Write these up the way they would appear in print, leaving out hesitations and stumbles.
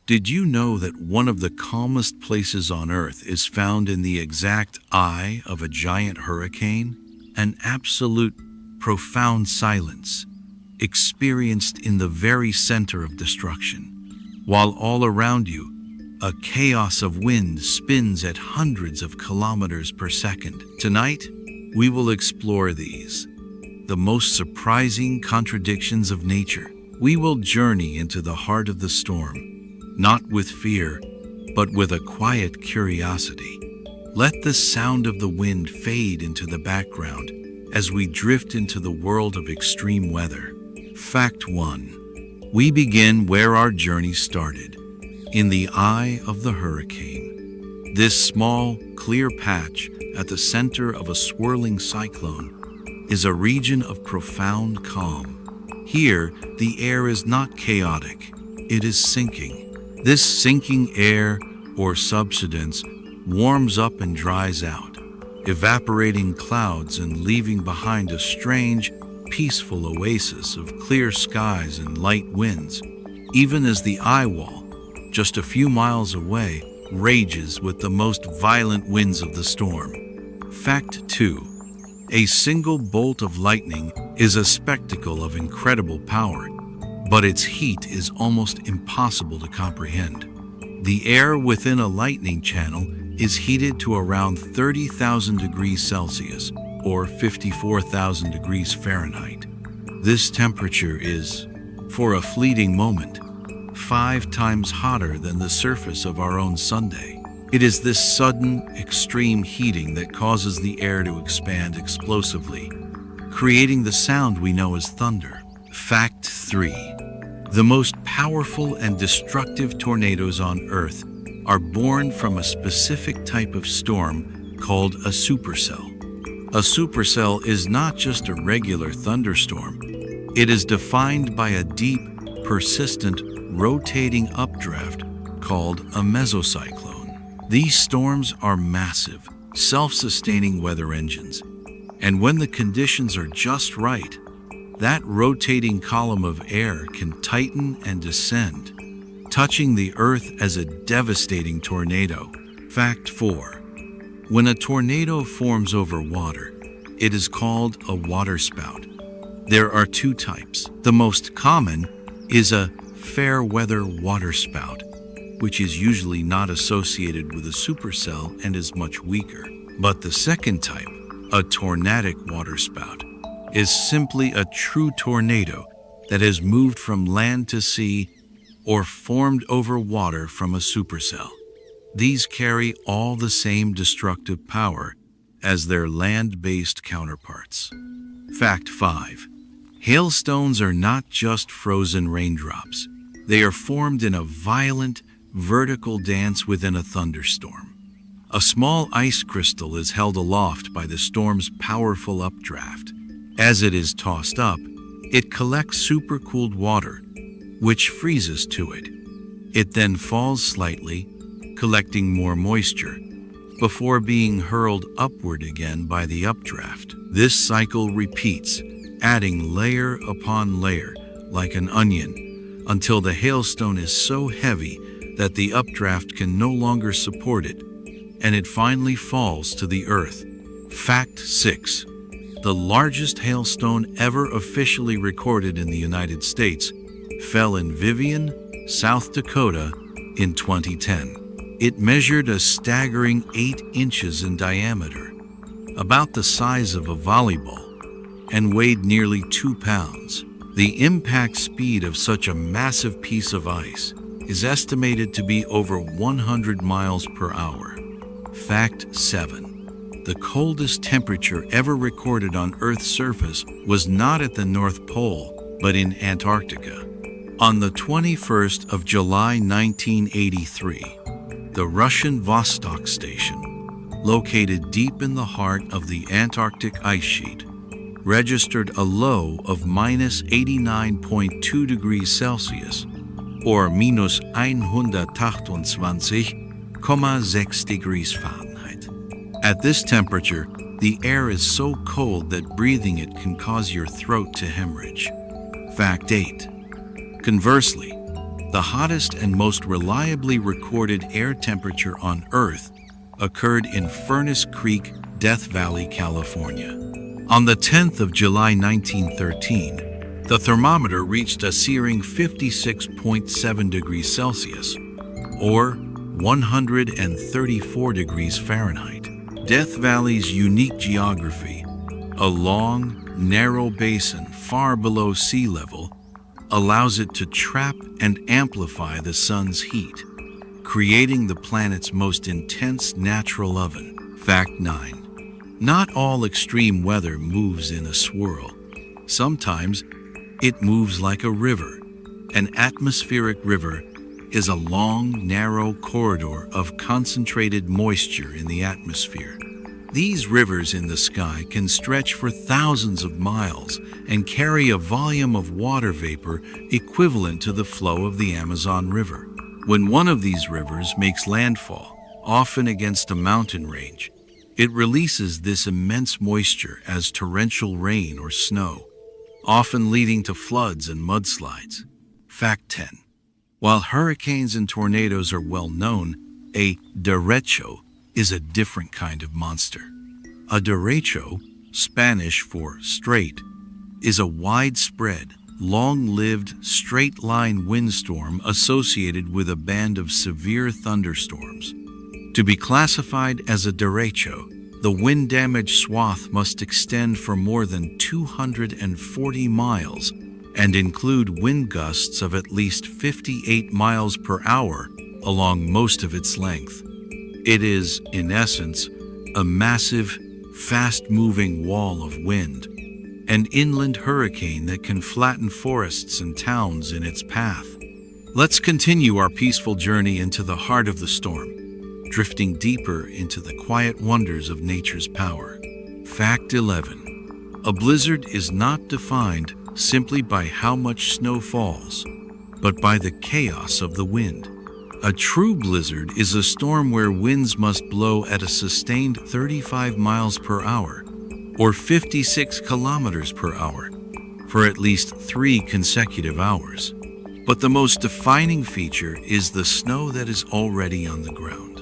Did you know that one of the calmest places on Earth is found in the exact eye of a giant hurricane? An absolute, profound silence, experienced in the very center of destruction, while all around you, a chaos of wind spins at hundreds of kilometers per second. Tonight, we will explore these, the most surprising contradictions of nature. We will journey into the heart of the storm, not with fear, but with a quiet curiosity. Let the sound of the wind fade into the background as we drift into the world of extreme weather. Fact 1. We begin where our journey started, in the eye of the hurricane. This small, clear patch at the center of a swirling cyclone is a region of profound calm. Here, the air is not chaotic, it is sinking. This sinking air, or subsidence, warms up and dries out, evaporating clouds and leaving behind a strange, peaceful oasis of clear skies and light winds, even as the eye wall, just a few miles away, rages with the most violent winds of the storm. Fact 2. A single bolt of lightning is a spectacle of incredible power, but its heat is almost impossible to comprehend. The air within a lightning channel is heated to around 30,000 degrees Celsius, or 54,000 degrees Fahrenheit. This temperature is, for a fleeting moment, 5 times hotter than the surface of our own Sunday. It is this sudden, extreme heating that causes the air to expand explosively, creating the sound we know as thunder. Fact 3. The most powerful and destructive tornadoes on Earth are born from a specific type of storm called a supercell. A supercell is not just a regular thunderstorm. It is defined by a deep, persistent, rotating updraft called a mesocyclone. These storms are massive, self-sustaining weather engines, and when the conditions are just right, that rotating column of air can tighten and descend, touching the Earth as a devastating tornado. Fact 4. When a tornado forms over water, it is called a waterspout. There are 2 types. The most common is a fair weather waterspout, which is usually not associated with a supercell and is much weaker. But the second type, a tornadic waterspout, is simply a true tornado that has moved from land to sea or formed over water from a supercell. These carry all the same destructive power as their land-based counterparts. Fact 5. Hailstones are not just frozen raindrops. They are formed in a violent, vertical dance within a thunderstorm. A small ice crystal is held aloft by the storm's powerful updraft. As it is tossed up, it collects supercooled water, which freezes to it. It then falls slightly, collecting more moisture, before being hurled upward again by the updraft. This cycle repeats, adding layer upon layer, like an onion, until the hailstone is so heavy that the updraft can no longer support it, and it finally falls to the earth. Fact 6. The largest hailstone ever officially recorded in the United States fell in Vivian, South Dakota, in 2010. It measured a staggering 8 inches in diameter, about the size of a volleyball, and weighed nearly 2 pounds. The impact speed of such a massive piece of ice is estimated to be over 100 miles per hour. Fact 7. The coldest temperature ever recorded on Earth's surface was not at the North Pole, but in Antarctica. On the 21st of July 1983, the Russian Vostok Station, located deep in the heart of the Antarctic ice sheet, registered a low of minus 89.2 degrees Celsius, or minus 128,6 degrees Fahrenheit. At this temperature, the air is so cold that breathing it can cause your throat to hemorrhage. Fact 8. Conversely, The hottest and most reliably recorded air temperature on Earth occurred in Furnace Creek, Death Valley, California. On the 10th of July 1913, the thermometer reached a searing 56.7 degrees Celsius, or 134 degrees Fahrenheit. Death Valley's unique geography, a long, narrow basin far below sea level, allows it to trap and amplify the sun's heat, creating the planet's most intense natural oven. Fact 9. Not all extreme weather moves in a swirl. Sometimes it moves like a river. An atmospheric river is a long, narrow corridor of concentrated moisture in the atmosphere. These rivers in the sky can stretch for thousands of miles and carry a volume of water vapor equivalent to the flow of the Amazon River. When one of these rivers makes landfall, often against a mountain range, it releases this immense moisture as torrential rain or snow, often leading to floods and mudslides. Fact 10. While hurricanes and tornadoes are well known, a derecho is a different kind of monster. A derecho, Spanish for straight, is a widespread, long-lived, straight-line windstorm associated with a band of severe thunderstorms. To be classified as a derecho, the wind-damaged swath must extend for more than 240 miles and include wind gusts of at least 58 miles per hour along most of its length. It is, in essence, a massive, fast-moving wall of wind, an inland hurricane that can flatten forests and towns in its path. Let's continue our peaceful journey into the heart of the storm, drifting deeper into the quiet wonders of nature's power. Fact 11. A blizzard is not defined simply by how much snow falls, but by the chaos of the wind. A true blizzard is a storm where winds must blow at a sustained 35 miles per hour, or 56 kilometers per hour, for at least 3 consecutive hours. But the most defining feature is the snow that is already on the ground.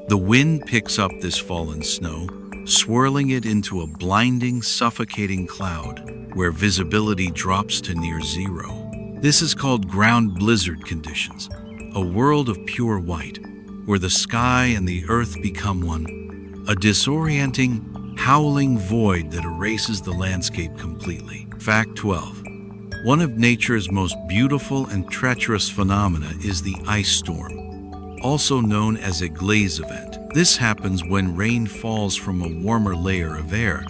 The wind picks up this fallen snow, swirling it into a blinding, suffocating cloud, where visibility drops to near zero. This is called ground blizzard conditions, a world of pure white, where the sky and the earth become one, a disorienting, howling void that erases the landscape completely. Fact 12. One of nature's most beautiful and treacherous phenomena is the ice storm, also known as a glaze event. This happens when rain falls from a warmer layer of air,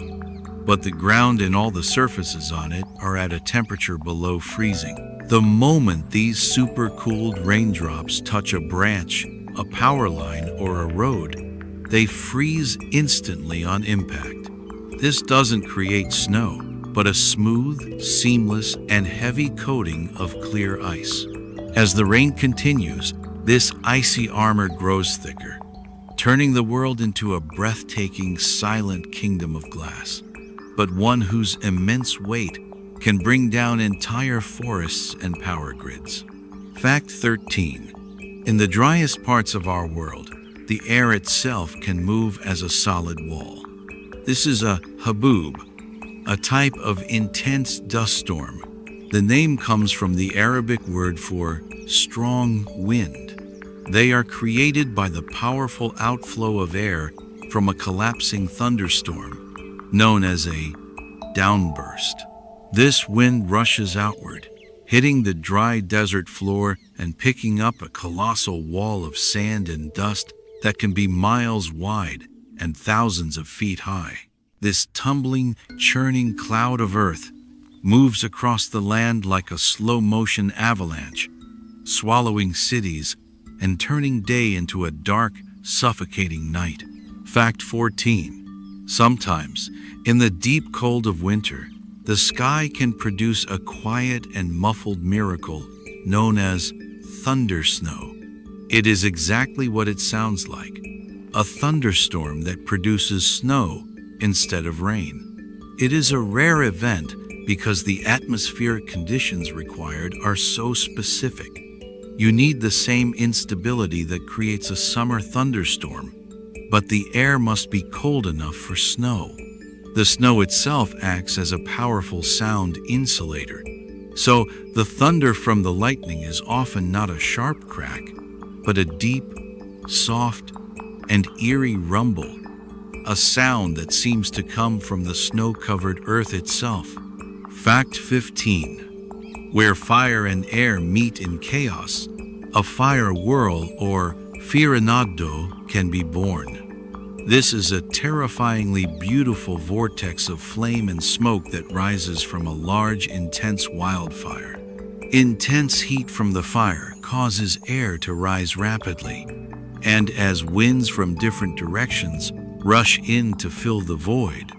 but the ground and all the surfaces on it are at a temperature below freezing. The moment these supercooled raindrops touch a branch, a power line, or a road, they freeze instantly on impact. This doesn't create snow, but a smooth, seamless, and heavy coating of clear ice. As the rain continues, this icy armor grows thicker, turning the world into a breathtaking, silent kingdom of glass, but one whose immense weight can bring down entire forests and power grids. Fact 13. In the driest parts of our world, the air itself can move as a solid wall. This is a haboob, a type of intense dust storm. The name comes from the Arabic word for strong wind. They are created by the powerful outflow of air from a collapsing thunderstorm, known as a downburst. This wind rushes outward, hitting the dry desert floor and picking up a colossal wall of sand and dust that can be miles wide and thousands of feet high. This tumbling, churning cloud of earth moves across the land like a slow-motion avalanche, swallowing cities and turning day into a dark, suffocating night. Fact 14. Sometimes, in the deep cold of winter, the sky can produce a quiet and muffled miracle known as thunder snow. It is exactly what it sounds like, a thunderstorm that produces snow instead of rain. It is a rare event because the atmospheric conditions required are so specific. You need the same instability that creates a summer thunderstorm, but the air must be cold enough for snow. The snow itself acts as a powerful sound insulator, so the thunder from the lightning is often not a sharp crack, but a deep, soft, and eerie rumble, a sound that seems to come from the snow-covered earth itself. Fact 15. Where fire and air meet in chaos, a fire whirl or firenado can be born. This is a terrifyingly beautiful vortex of flame and smoke that rises from a large, intense wildfire. Intense heat from the fire causes air to rise rapidly, and as winds from different directions rush in to fill the void,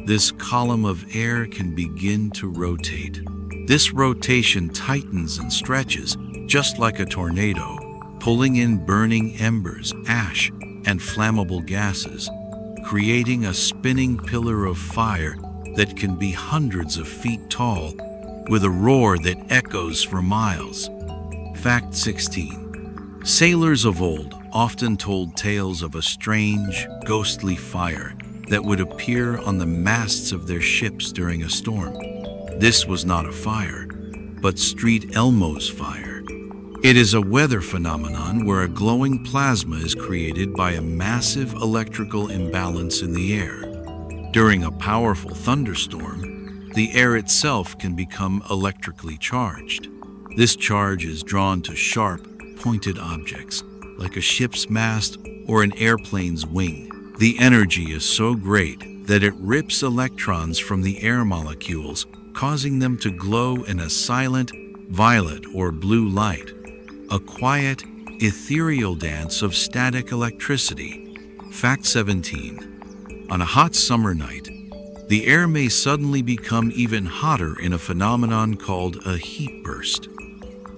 this column of air can begin to rotate. This rotation tightens and stretches, just like a tornado, pulling in burning embers, ash, and flammable gases, creating a spinning pillar of fire that can be hundreds of feet tall, with a roar that echoes for miles. Fact 16. Sailors of old often told tales of a strange, ghostly fire that would appear on the masts of their ships during a storm. This was not a fire, but Street Elmo's fire. It is a weather phenomenon where a glowing plasma is created by a massive electrical imbalance in the air. During a powerful thunderstorm, the air itself can become electrically charged. This charge is drawn to sharp, pointed objects, like a ship's mast or an airplane's wing. The energy is so great that it rips electrons from the air molecules, causing them to glow in a silent, violet or blue light. A quiet, ethereal dance of static electricity. Fact 17. On a hot summer night, the air may suddenly become even hotter in a phenomenon called a heat burst.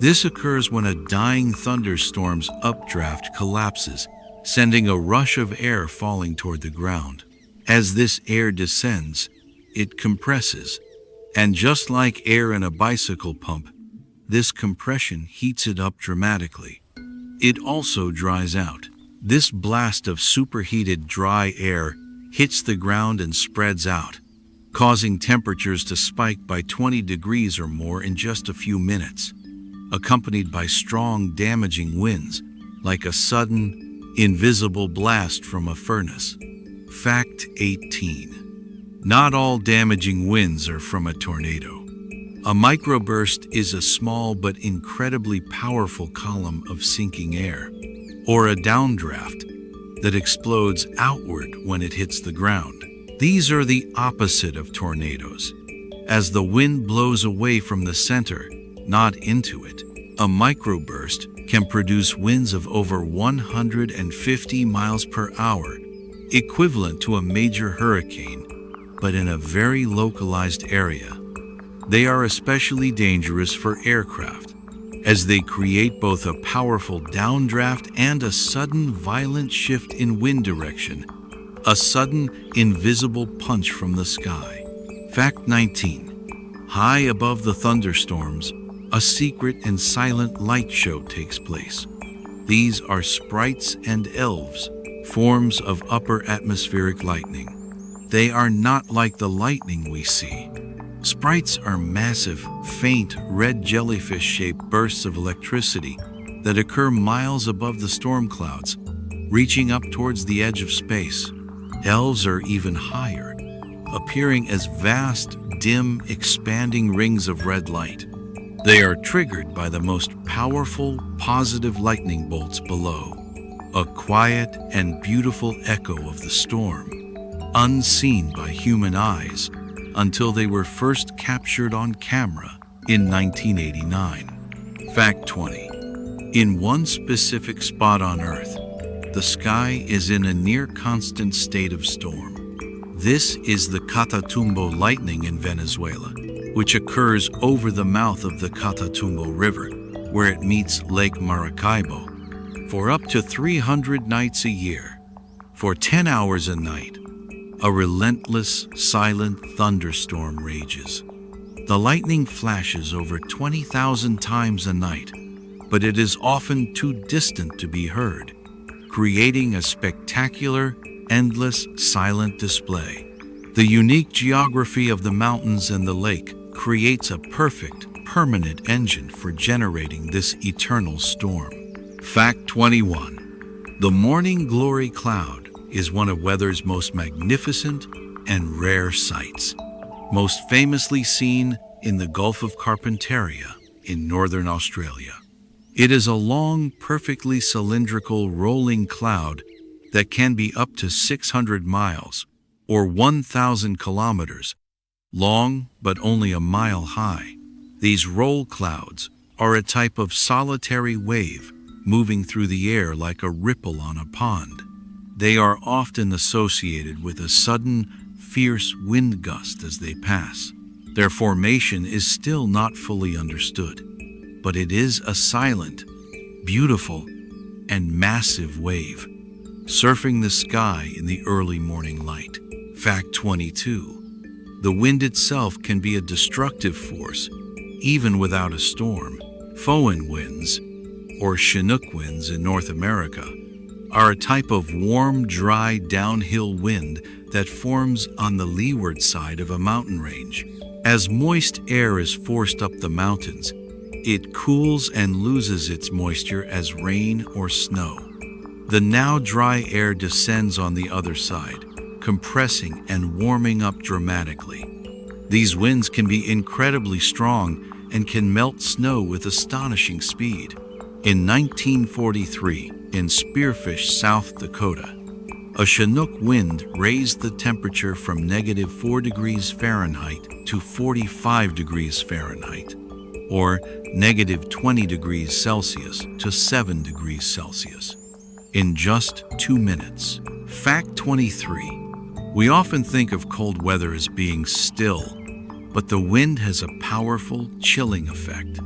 This occurs when a dying thunderstorm's updraft collapses, sending a rush of air falling toward the ground. As this air descends, it compresses, and just like air in a bicycle pump, this compression heats it up dramatically. It also dries out. This blast of superheated dry air hits the ground and spreads out, causing temperatures to spike by 20 degrees or more in just a few minutes, accompanied by strong, damaging winds, like a sudden, invisible blast from a furnace. Fact 18. Not all damaging winds are from a tornado. A microburst is a small but incredibly powerful column of sinking air, or a downdraft that explodes outward when it hits the ground. These are the opposite of tornadoes. As the wind blows away from the center, not into it, a microburst can produce winds of over 150 miles per hour, equivalent to a major hurricane, but in a very localized area. They are especially dangerous for aircraft, as they create both a powerful downdraft and a sudden violent shift in wind direction, a sudden invisible punch from the sky. Fact 19. High above the thunderstorms, a secret and silent light show takes place. These are sprites and elves, forms of upper atmospheric lightning. They are not like the lightning we see. Sprites are massive, faint, red jellyfish-shaped bursts of electricity that occur miles above the storm clouds, reaching up towards the edge of space. Elves are even higher, appearing as vast, dim, expanding rings of red light. They are triggered by the most powerful, positive lightning bolts below, a quiet and beautiful echo of the storm, unseen by human eyes, until they were first captured on camera in 1989. Fact 20. In one specific spot on Earth, the sky is in a near-constant state of storm. This is the Catatumbo lightning in Venezuela, which occurs over the mouth of the Catatumbo River, where it meets Lake Maracaibo, for up to 300 nights a year. For 10 hours a night, a relentless, silent thunderstorm rages. The lightning flashes over 20,000 times a night, but it is often too distant to be heard, creating a spectacular, endless, silent display. The unique geography of the mountains and the lake creates a perfect, permanent engine for generating this eternal storm. Fact 21. The morning glory cloud is one of weather's most magnificent and rare sights, most famously seen in the Gulf of Carpentaria in northern Australia. It is a long, perfectly cylindrical rolling cloud that can be up to 600 miles or 1,000 kilometers long, but only a mile high. These roll clouds are a type of solitary wave moving through the air like a ripple on a pond. They are often associated with a sudden, fierce wind gust as they pass. Their formation is still not fully understood, but it is a silent, beautiful, and massive wave, surfing the sky in the early morning light. Fact 22. The wind itself can be a destructive force, even without a storm. Foehn winds, or Chinook winds in North America, are a type of warm, dry, downhill wind that forms on the leeward side of a mountain range. As moist air is forced up the mountains, it cools and loses its moisture as rain or snow. The now dry air descends on the other side, compressing and warming up dramatically. These winds can be incredibly strong and can melt snow with astonishing speed. In 1943, in Spearfish, South Dakota, a Chinook wind raised the temperature from -4 degrees Fahrenheit to 45 degrees Fahrenheit, or -20 degrees Celsius to 7 degrees Celsius, in just 2 minutes. Fact 23. We often think of cold weather as being still, but the wind has a powerful chilling effect.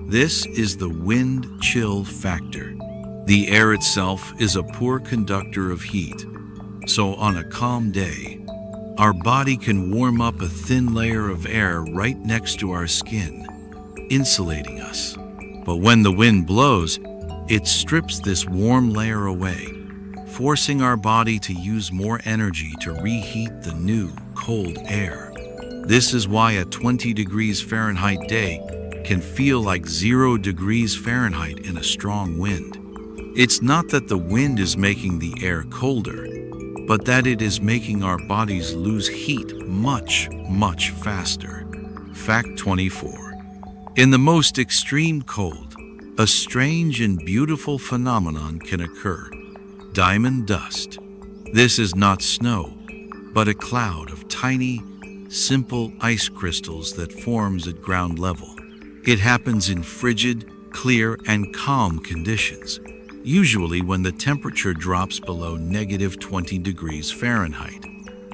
This is the wind chill factor. The air itself is a poor conductor of heat, so on a calm day, our body can warm up a thin layer of air right next to our skin, insulating us. But when the wind blows, it strips this warm layer away, forcing our body to use more energy to reheat the new, cold air. This is why a 20 degrees Fahrenheit day can feel like 0 degrees Fahrenheit in a strong wind. It's not that the wind is making the air colder, but that it is making our bodies lose heat much, much faster. Fact 24. In the most extreme cold, a strange and beautiful phenomenon can occur: diamond dust. This is not snow, but a cloud of tiny, simple ice crystals that forms at ground level. It happens in frigid, clear, and calm conditions, usually when the temperature drops below -20 degrees Fahrenheit.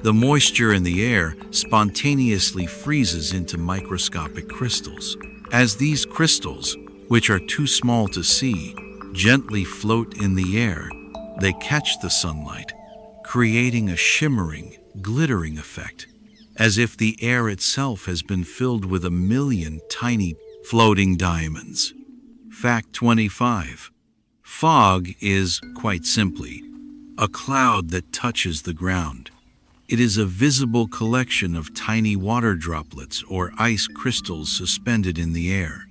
The moisture in the air spontaneously freezes into microscopic crystals. As these crystals, which are too small to see, gently float in the air, they catch the sunlight, creating a shimmering, glittering effect, as if the air itself has been filled with a million tiny, floating diamonds. Fact 25. Fog is, quite simply, a cloud that touches the ground. It is a visible collection of tiny water droplets or ice crystals suspended in the air.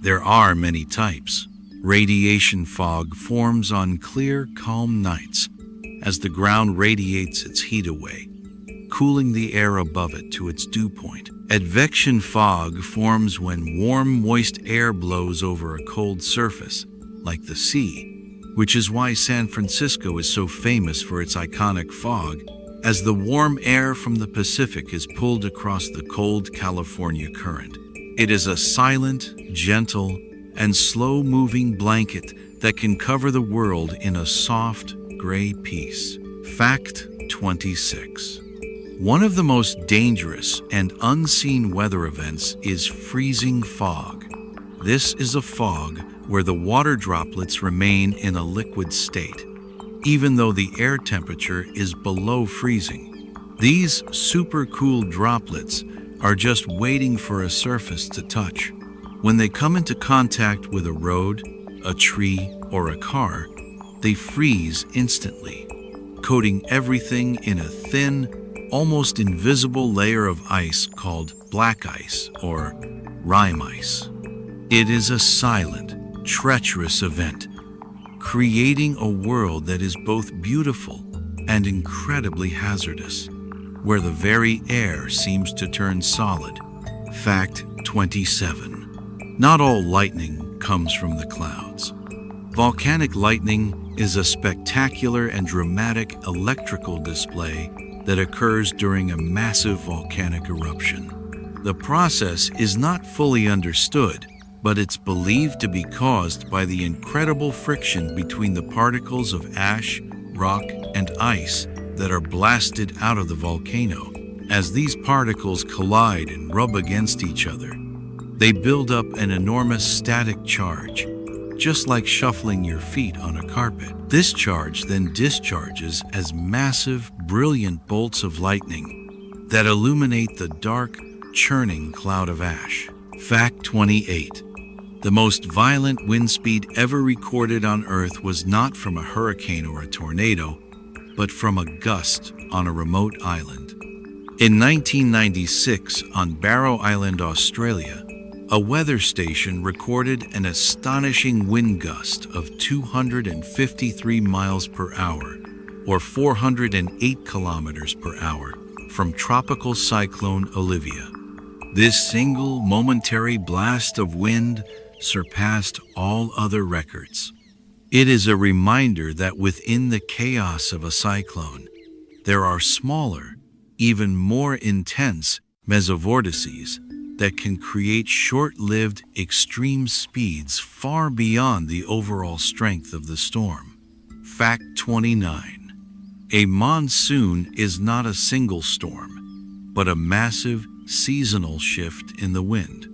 There are many types. Radiation fog forms on clear, calm nights as the ground radiates its heat away, cooling the air above it to its dew point. Advection fog forms when warm, moist air blows over a cold surface, like the sea, which is why San Francisco is so famous for its iconic fog, as the warm air from the Pacific is pulled across the cold California current. It is a silent, gentle, and slow-moving blanket that can cover the world in a soft, gray peace. Fact 26. One of the most dangerous and unseen weather events is freezing fog. This is a fog where the water droplets remain in a liquid state, even though the air temperature is below freezing. These supercooled droplets are just waiting for a surface to touch. When they come into contact with a road, a tree, or a car, they freeze instantly, coating everything in a thin, almost invisible layer of ice called black ice or rime ice. It is a silent, treacherous event, creating a world that is both beautiful and incredibly hazardous, where the very air seems to turn solid. Fact 27. Not all lightning comes from the clouds. Volcanic lightning is a spectacular and dramatic electrical display that occurs during a massive volcanic eruption. The process is not fully understood, but it's believed to be caused by the incredible friction between the particles of ash, rock, and ice that are blasted out of the volcano. As these particles collide and rub against each other, they build up an enormous static charge, just like shuffling your feet on a carpet. This charge then discharges as massive, brilliant bolts of lightning that illuminate the dark, churning cloud of ash. Fact 28. The most violent wind speed ever recorded on Earth was not from a hurricane or a tornado, but from a gust on a remote island. In 1996, on Barrow Island, Australia, a weather station recorded an astonishing wind gust of 253 miles per hour, or 408 kilometers per hour, from tropical cyclone Olivia. This single momentary blast of wind surpassed all other records. It is a reminder that within the chaos of a cyclone, there are smaller, even more intense mesovortices that can create short-lived extreme speeds far beyond the overall strength of the storm. Fact 29. A monsoon is not a single storm, but a massive seasonal shift in the wind.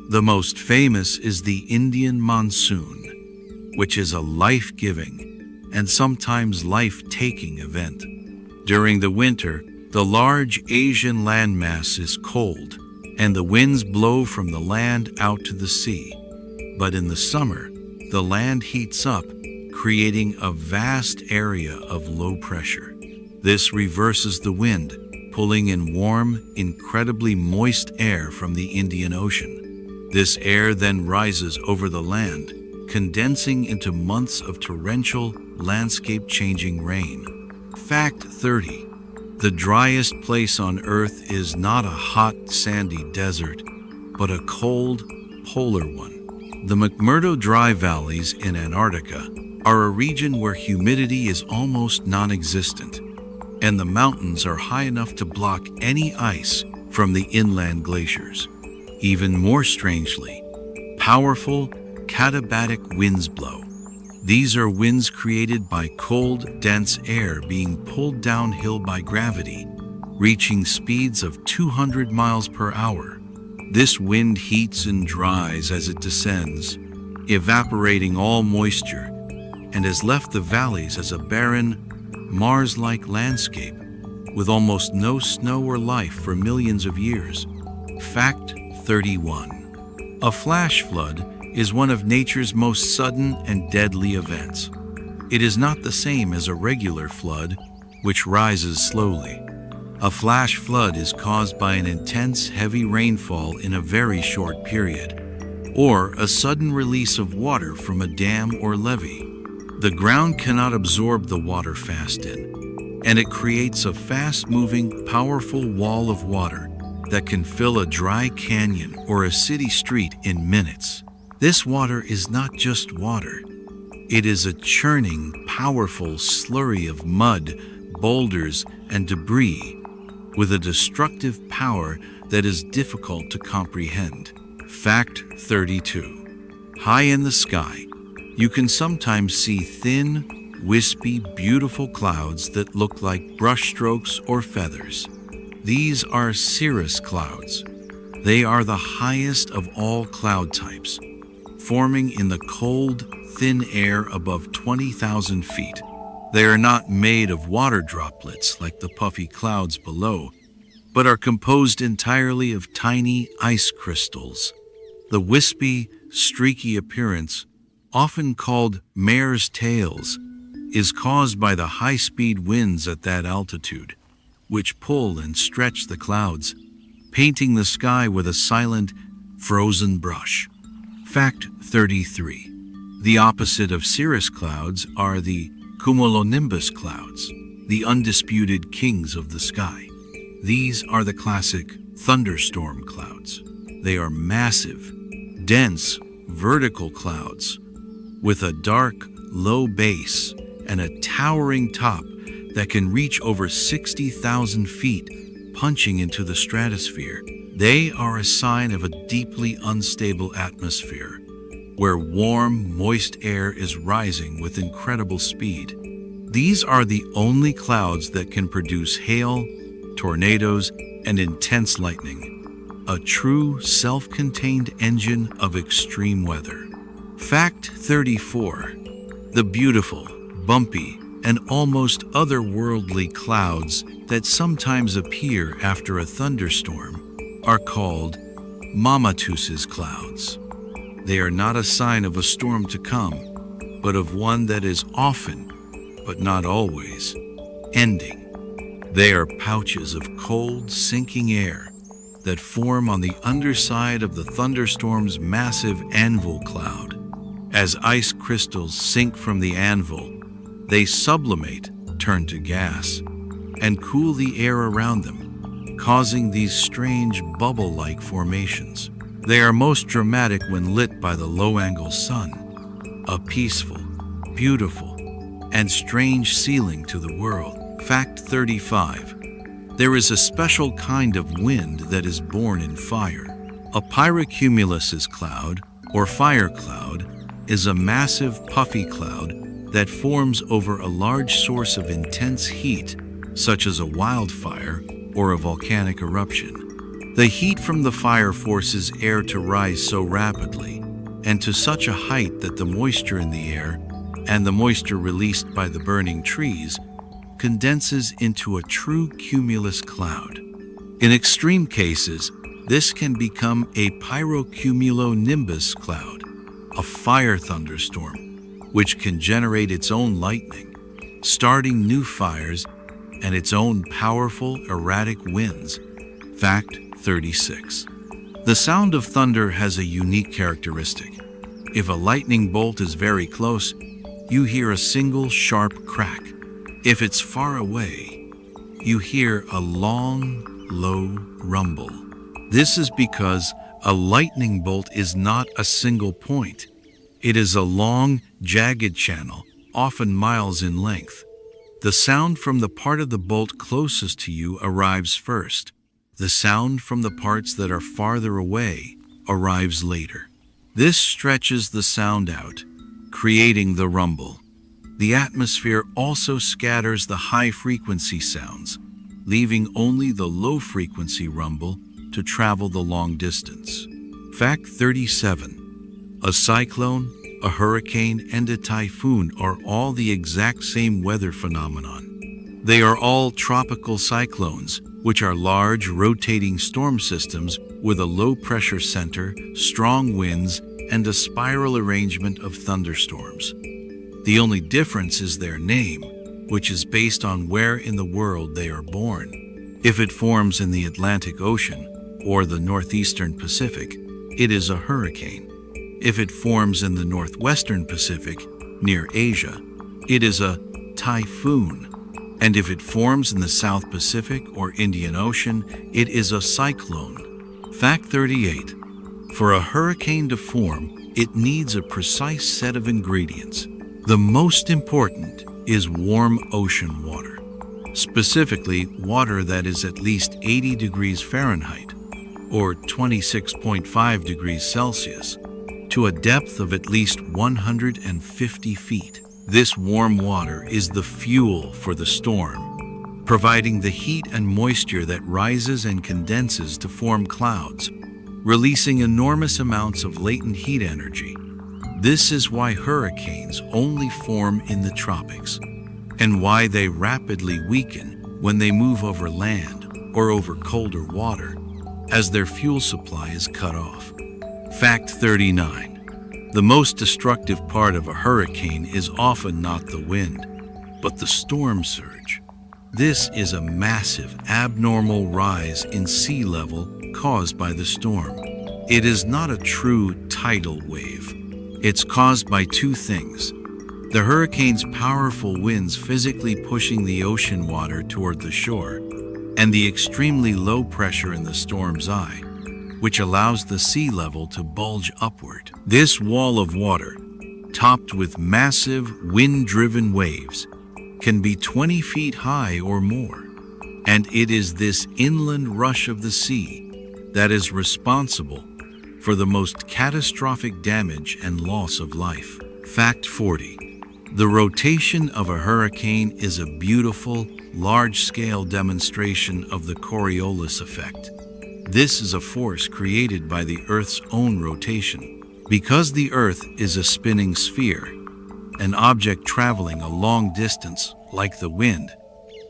The most famous is the Indian monsoon, which is a life-giving and sometimes life-taking event. During the winter, the large Asian landmass is cold, and the winds blow from the land out to the sea. But in the summer, the land heats up, creating a vast area of low pressure. This reverses the wind, pulling in warm, incredibly moist air from the Indian Ocean. This air then rises over the land, condensing into months of torrential, landscape-changing rain. Fact 30. The driest place on Earth is not a hot, sandy desert, but a cold, polar one. The McMurdo Dry Valleys in Antarctica are a region where humidity is almost non-existent, and the mountains are high enough to block any ice from the inland glaciers. Even more strangely, powerful, katabatic winds blow. These are winds created by cold, dense air being pulled downhill by gravity, reaching speeds of 200 miles per hour. This wind heats and dries as it descends, evaporating all moisture, and has left the valleys as a barren, Mars-like landscape with almost no snow or life for millions of years. Fact 31. A flash flood is one of nature's most sudden and deadly events. It is not the same as a regular flood, which rises slowly. A flash flood is caused by an intense, heavy rainfall in a very short period, or a sudden release of water from a dam or levee. The ground cannot absorb the water fast in, and it creates a fast-moving, powerful wall of water that can fill a dry canyon or a city street in minutes. This water is not just water. It is a churning, powerful slurry of mud, boulders, and debris with a destructive power that is difficult to comprehend. Fact 32. High in the sky, you can sometimes see thin, wispy, beautiful clouds that look like brushstrokes or feathers. These are cirrus clouds. They are the highest of all cloud types, forming in the cold, thin air above 20,000 feet. They are not made of water droplets like the puffy clouds below, but are composed entirely of tiny ice crystals. The wispy, streaky appearance often called mare's tails, is caused by the high-speed winds at that altitude, which pull and stretch the clouds, painting the sky with a silent, frozen brush. Fact 33. The opposite of cirrus clouds are the cumulonimbus clouds, the undisputed kings of the sky. These are the classic thunderstorm clouds. They are massive, dense, vertical clouds with a dark, low base and a towering top that can reach over 60,000 feet, punching into the stratosphere. They are a sign of a deeply unstable atmosphere, where warm, moist air is rising with incredible speed. These are the only clouds that can produce hail, tornadoes, and intense lightning, a true self-contained engine of extreme weather. Fact 34. The beautiful, bumpy, and almost otherworldly clouds that sometimes appear after a thunderstorm are called Mammatus's clouds. They are not a sign of a storm to come, but of one that is often, but not always, ending. They are pouches of cold, sinking air that form on the underside of the thunderstorm's massive anvil cloud. As ice crystals sink from the anvil, they sublimate, turn to gas, and cool the air around them, causing these strange bubble-like formations. They are most dramatic when lit by the low-angle sun, a peaceful, beautiful, and strange ceiling to the world. Fact 35. There is a special kind of wind that is born in fire. A pyrocumulus cloud, or fire cloud, is a massive puffy cloud that forms over a large source of intense heat, such as a wildfire or a volcanic eruption. The heat from the fire forces air to rise so rapidly and to such a height that the moisture in the air and the moisture released by the burning trees condenses into a true cumulus cloud. In extreme cases, this can become a pyrocumulonimbus cloud, a fire thunderstorm, which can generate its own lightning, starting new fires and its own powerful, erratic winds. Fact 36. The sound of thunder has a unique characteristic. If a lightning bolt is very close, you hear a single sharp crack. If it's far away, you hear a long, low rumble. This is because a lightning bolt is not a single point. It is a long, jagged channel, often miles in length. The sound from the part of the bolt closest to you arrives first. The sound from the parts that are farther away arrives later. This stretches the sound out, creating the rumble. The atmosphere also scatters the high-frequency sounds, leaving only the low-frequency rumble to travel the long distance. Fact 37. A cyclone, a hurricane, and a typhoon are all the exact same weather phenomenon. They are all tropical cyclones, which are large, rotating storm systems with a low-pressure center, strong winds, and a spiral arrangement of thunderstorms. The only difference is their name, which is based on where in the world they are born. If it forms in the Atlantic Ocean or the northeastern Pacific, it is a hurricane. If it forms in the northwestern Pacific, near Asia, it is a typhoon. And if it forms in the South Pacific or Indian Ocean, it is a cyclone. Fact 38. For a hurricane to form, it needs a precise set of ingredients. The most important is warm ocean water, specifically water that is at least 80 degrees Fahrenheit or 26.5 degrees Celsius to a depth of at least 150 feet. This warm water is the fuel for the storm, providing the heat and moisture that rises and condenses to form clouds, releasing enormous amounts of latent heat energy. This is why hurricanes only form in the tropics, and why they rapidly weaken when they move over land or over colder water, as their fuel supply is cut off. Fact 39. The most destructive part of a hurricane is often not the wind, but the storm surge. This is a massive, abnormal rise in sea level caused by the storm. It is not a true tidal wave. It's caused by two things: the hurricane's powerful winds physically pushing the ocean water toward the shore, and the extremely low pressure in the storm's eye, which allows the sea level to bulge upward. This wall of water, topped with massive wind-driven waves, can be 20 feet high or more, and it is this inland rush of the sea that is responsible for the most catastrophic damage and loss of life. Fact 40. The rotation of a hurricane is a beautiful, large-scale demonstration of the Coriolis effect. This is a force created by the Earth's own rotation. Because the Earth is a spinning sphere, an object traveling a long distance, like the wind,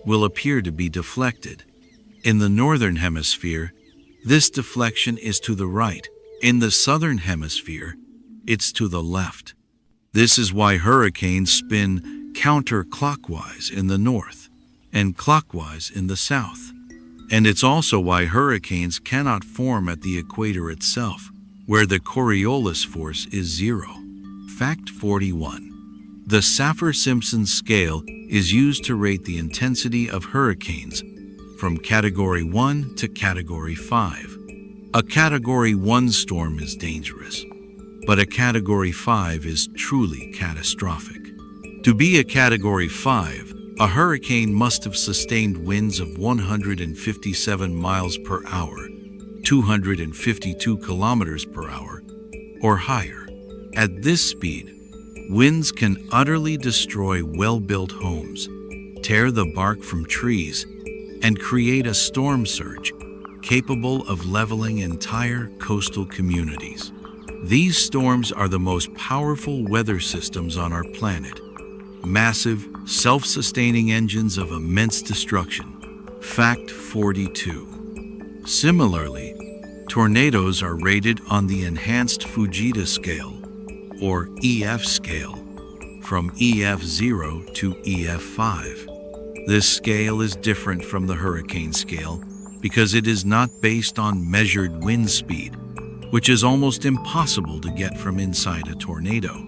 will appear to be deflected. In the northern hemisphere, this deflection is to the right. In the southern hemisphere, it's to the left. This is why hurricanes spin counterclockwise in the north and clockwise in the south. And it's also why hurricanes cannot form at the equator itself, where the Coriolis force is 0. Fact 41. The Saffir-Simpson scale is used to rate the intensity of hurricanes from Category 1 to Category 5. A Category 1 storm is dangerous, but a Category 5 is truly catastrophic. To be a Category 5, a hurricane must have sustained winds of 157 miles per hour, 252 kilometers per hour, or higher. At this speed, winds can utterly destroy well-built homes, tear the bark from trees, and create a storm surge capable of leveling entire coastal communities. These storms are the most powerful weather systems on our planet, massive, self-sustaining engines of immense destruction. Fact 42. Similarly, tornadoes are rated on the Enhanced Fujita scale, or EF scale, from EF0 to EF5. This scale is different from the hurricane scale because it is not based on measured wind speed, which is almost impossible to get from inside a tornado.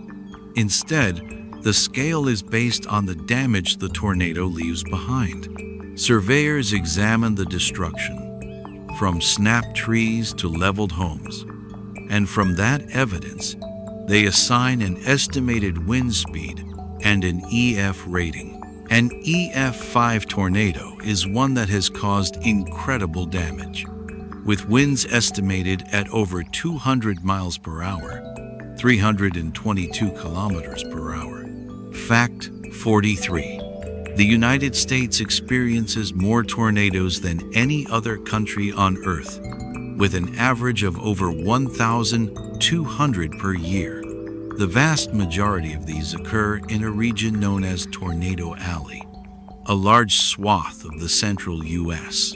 Instead, the scale is based on the damage the tornado leaves behind. Surveyors examine the destruction, from snapped trees to leveled homes, and from that evidence, they assign an estimated wind speed and an EF rating. An EF5 tornado is one that has caused incredible damage, with winds estimated at over 200 miles per hour, 322 kilometers per hour. Fact 43. The United States experiences more tornadoes than any other country on Earth, with an average of over 1,200 per year. The vast majority of these occur in a region known as Tornado Alley, a large swath of the central U.S.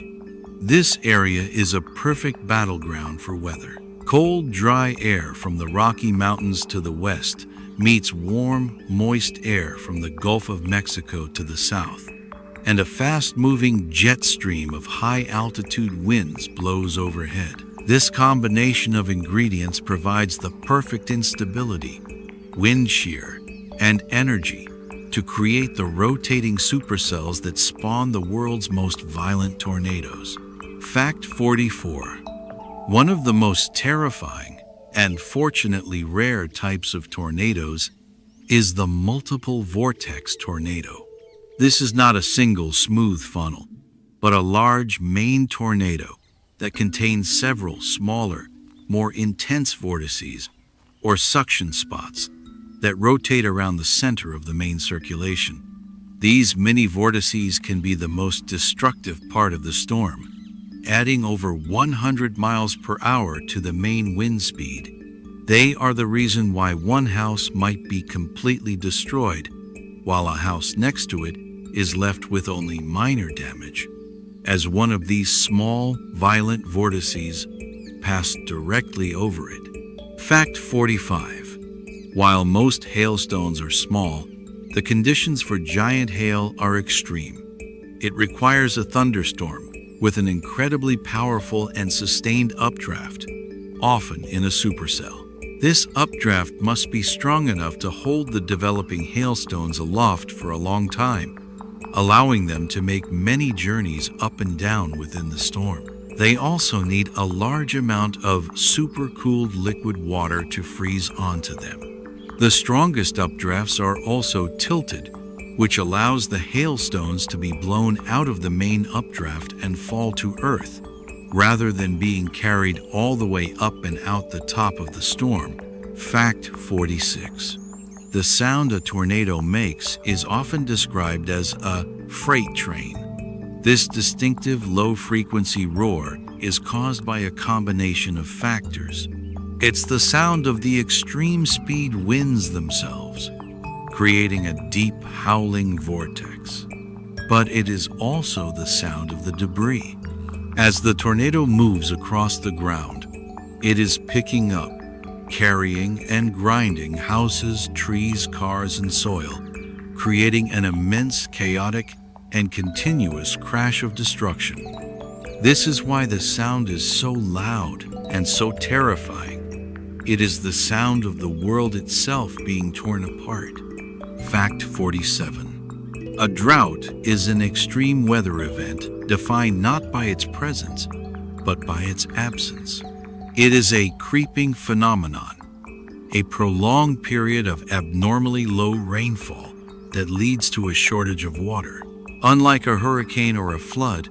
This area is a perfect battleground for weather. Cold, dry air from the Rocky Mountains to the west meets warm, moist air from the Gulf of Mexico to the south, and a fast-moving jet stream of high-altitude winds blows overhead. This combination of ingredients provides the perfect instability, wind shear, and energy to create the rotating supercells that spawn the world's most violent tornadoes. Fact 44. One of the most terrifying and fortunately rare types of tornadoes is the multiple vortex tornado. This is not a single smooth funnel, but a large main tornado that contains several smaller, more intense vortices or suction spots that rotate around the center of the main circulation. These mini vortices can be the most destructive part of the storm, adding over 100 miles per hour to the main wind speed. They are the reason why one house might be completely destroyed, while a house next to it is left with only minor damage, as one of these small, violent vortices passed directly over it. Fact 45. While most hailstones are small, the conditions for giant hail are extreme. It requires a thunderstorm with an incredibly powerful and sustained updraft, often in a supercell. This updraft must be strong enough to hold the developing hailstones aloft for a long time, allowing them to make many journeys up and down within the storm. They also need a large amount of supercooled liquid water to freeze onto them. The strongest updrafts are also tilted, which allows the hailstones to be blown out of the main updraft and fall to earth, rather than being carried all the way up and out the top of the storm. Fact 46. The sound a tornado makes is often described as a freight train. This distinctive low-frequency roar is caused by a combination of factors. It's the sound of the extreme speed winds themselves, creating a deep howling vortex. But it is also the sound of the debris. As the tornado moves across the ground, it is picking up, carrying, and grinding houses, trees, cars, and soil, creating an immense, chaotic, and continuous crash of destruction. This is why the sound is so loud and so terrifying. It is the sound of the world itself being torn apart. Fact 47. A drought is an extreme weather event defined not by its presence, but by its absence. It is a creeping phenomenon, a prolonged period of abnormally low rainfall that leads to a shortage of water. Unlike a hurricane or a flood,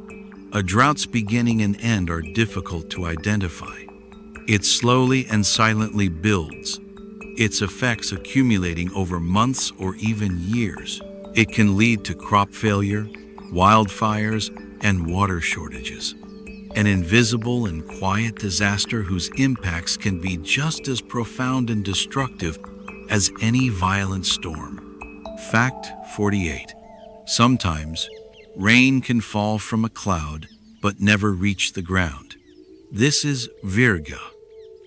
a drought's beginning and end are difficult to identify. It slowly and silently builds, its effects accumulating over months or even years. It can lead to crop failure, wildfires, and water shortages. An invisible and quiet disaster whose impacts can be just as profound and destructive as any violent storm. Fact 48. Sometimes, rain can fall from a cloud but never reach the ground. This is virga.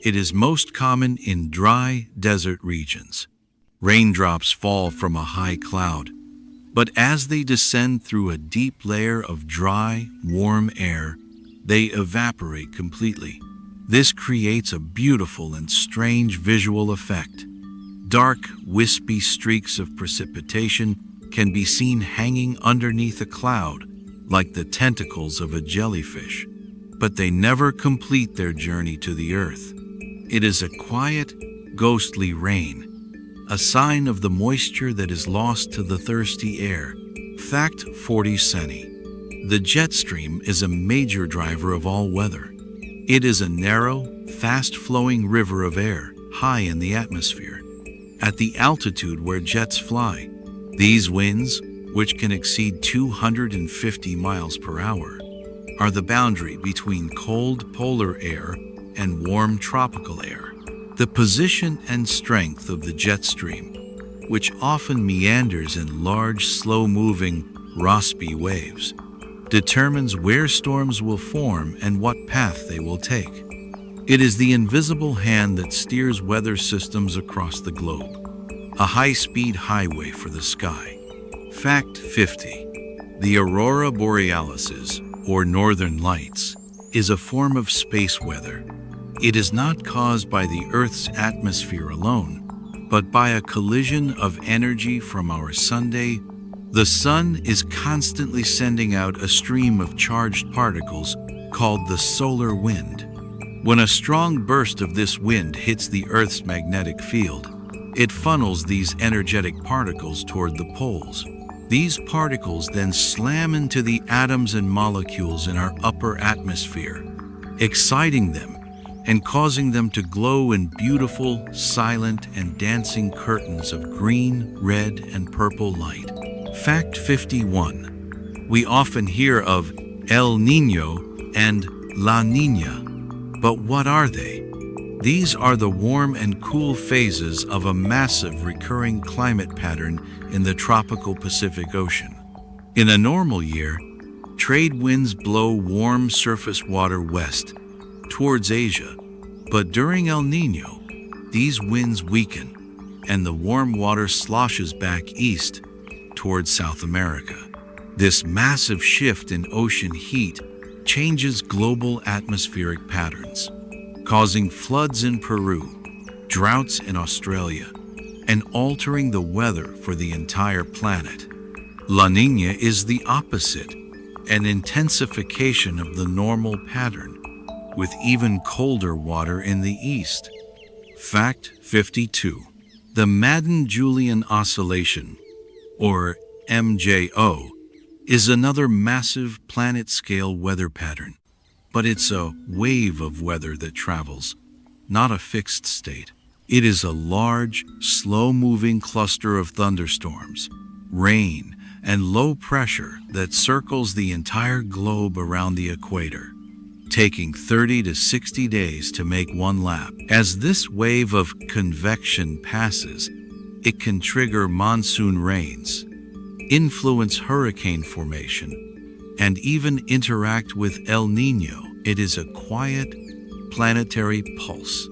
It is most common in dry desert regions. Raindrops fall from a high cloud, but as they descend through a deep layer of dry, warm air, they evaporate completely. This creates a beautiful and strange visual effect. Dark, wispy streaks of precipitation can be seen hanging underneath a cloud, like the tentacles of a jellyfish, but they never complete their journey to the earth. It is a quiet, ghostly rain, a sign of the moisture that is lost to the thirsty air. Fact 47. The jet stream is a major driver of all weather. It is a narrow, fast-flowing river of air high in the atmosphere, at the altitude where jets fly. These winds, which can exceed 250 miles per hour, are the boundary between cold polar air and warm tropical air. The position and strength of the jet stream, which often meanders in large, slow-moving, Rossby waves, determines where storms will form and what path they will take. It is the invisible hand that steers weather systems across the globe, a high-speed highway for the sky. Fact 50. The aurora borealis, or northern lights, is a form of space weather. It is not caused by the Earth's atmosphere alone, but by a collision of energy from our Sunday. The sun is constantly sending out a stream of charged particles called the solar wind. When a strong burst of this wind hits the Earth's magnetic field, it funnels these energetic particles toward the poles. These particles then slam into the atoms and molecules in our upper atmosphere, exciting them and causing them to glow in beautiful, silent, and dancing curtains of green, red, and purple light. Fact 51. We often hear of El Niño and La Niña, but what are they? These are the warm and cool phases of a massive recurring climate pattern in the tropical Pacific Ocean. In a normal year, trade winds blow warm surface water west towards Asia, but during El Niño, these winds weaken, and the warm water sloshes back east towards South America. This massive shift in ocean heat changes global atmospheric patterns, causing floods in Peru, droughts in Australia, and altering the weather for the entire planet. La Niña is the opposite, an intensification of the normal pattern, with even colder water in the east. Fact 52. The Madden-Julian Oscillation, or MJO, is another massive planet-scale weather pattern, but it's a wave of weather that travels, not a fixed state. It is a large, slow-moving cluster of thunderstorms, rain, and low pressure that circles the entire globe around the equator, taking 30 to 60 days to make one lap. As this wave of convection passes, it can trigger monsoon rains, influence hurricane formation, and even interact with El Niño. It is a quiet, planetary pulse,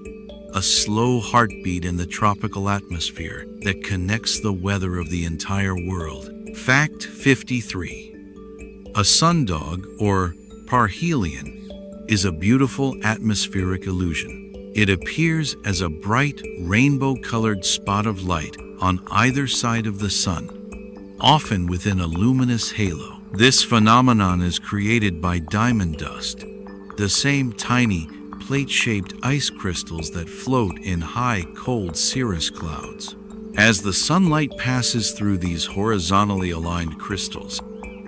a slow heartbeat in the tropical atmosphere that connects the weather of the entire world. Fact 53. A sundog, or parhelion, is a beautiful atmospheric illusion. It appears as a bright, rainbow-colored spot of light on either side of the sun, often within a luminous halo. This phenomenon is created by diamond dust, the same tiny, plate-shaped ice crystals that float in high, cold cirrus clouds. As the sunlight passes through these horizontally aligned crystals,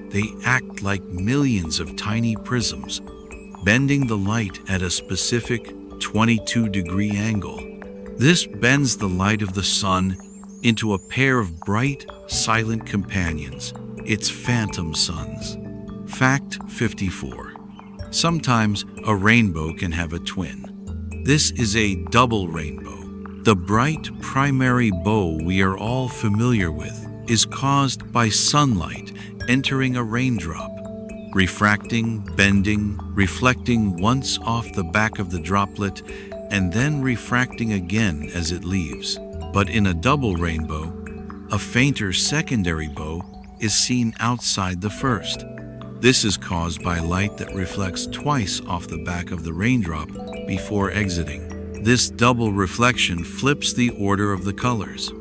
they act like millions of tiny prisms, bending the light at a specific 22-degree angle. This bends the light of the sun into a pair of bright, silent companions, its phantom suns. Fact 54. Sometimes a rainbow can have a twin. This is a double rainbow. The bright primary bow we are all familiar with is caused by sunlight entering a raindrop, refracting, bending, reflecting once off the back of the droplet, and then refracting again as it leaves. But in a double rainbow, a fainter secondary bow is seen outside the first. This is caused by light that reflects twice off the back of the raindrop before exiting. This double reflection flips the order of the colors,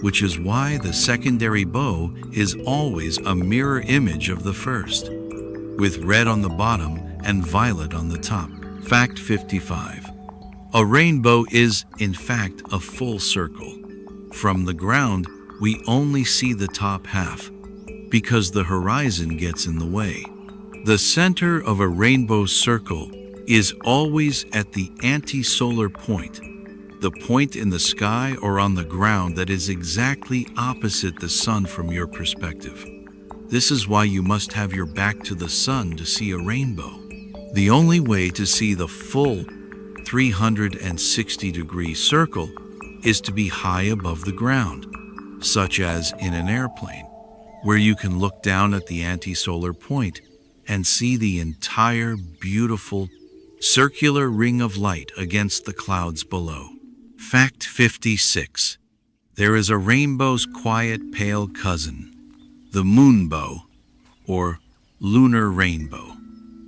which is why the secondary bow is always a mirror image of the first, with red on the bottom and violet on the top. Fact 55. A rainbow is, in fact, a full circle. From the ground, we only see the top half, because the horizon gets in the way. The center of a rainbow circle is always at the anti-solar point, the point in the sky or on the ground that is exactly opposite the sun from your perspective. This is why you must have your back to the sun to see a rainbow. The only way to see the full 360-degree circle is to be high above the ground, such as in an airplane, where you can look down at the anti-solar point and see the entire beautiful circular ring of light against the clouds below. Fact 56. There is a rainbow's quiet, pale cousin, the moonbow, or lunar rainbow.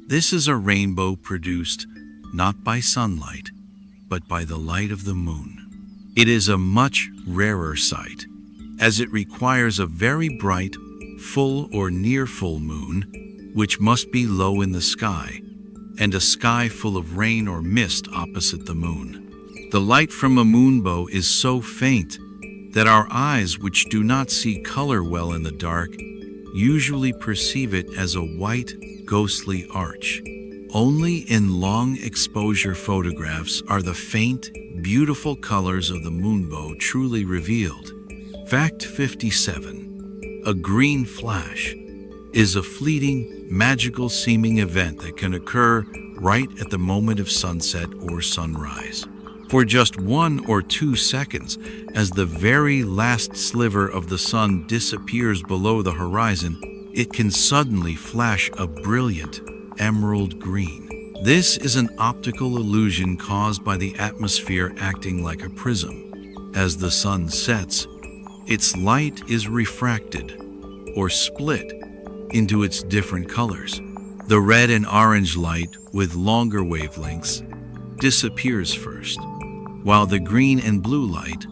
This is a rainbow produced not by sunlight, but by the light of the moon. It is a much rarer sight, as it requires a very bright, full or near full moon, which must be low in the sky, and a sky full of rain or mist opposite the moon. The light from a moonbow is so faint that our eyes, which do not see color well in the dark, usually perceive it as a white, ghostly arch. Only in long exposure photographs are the faint, beautiful colors of the moonbow truly revealed. Fact 57. A green flash is a fleeting, magical-seeming event that can occur right at the moment of sunset or sunrise. For just 1 or 2 seconds, as the very last sliver of the sun disappears below the horizon, it can suddenly flash a brilliant emerald green. This is an optical illusion caused by the atmosphere acting like a prism. As the sun sets, its light is refracted, or split, into its different colors. The red and orange light with longer wavelengths disappears first, while the green and blue light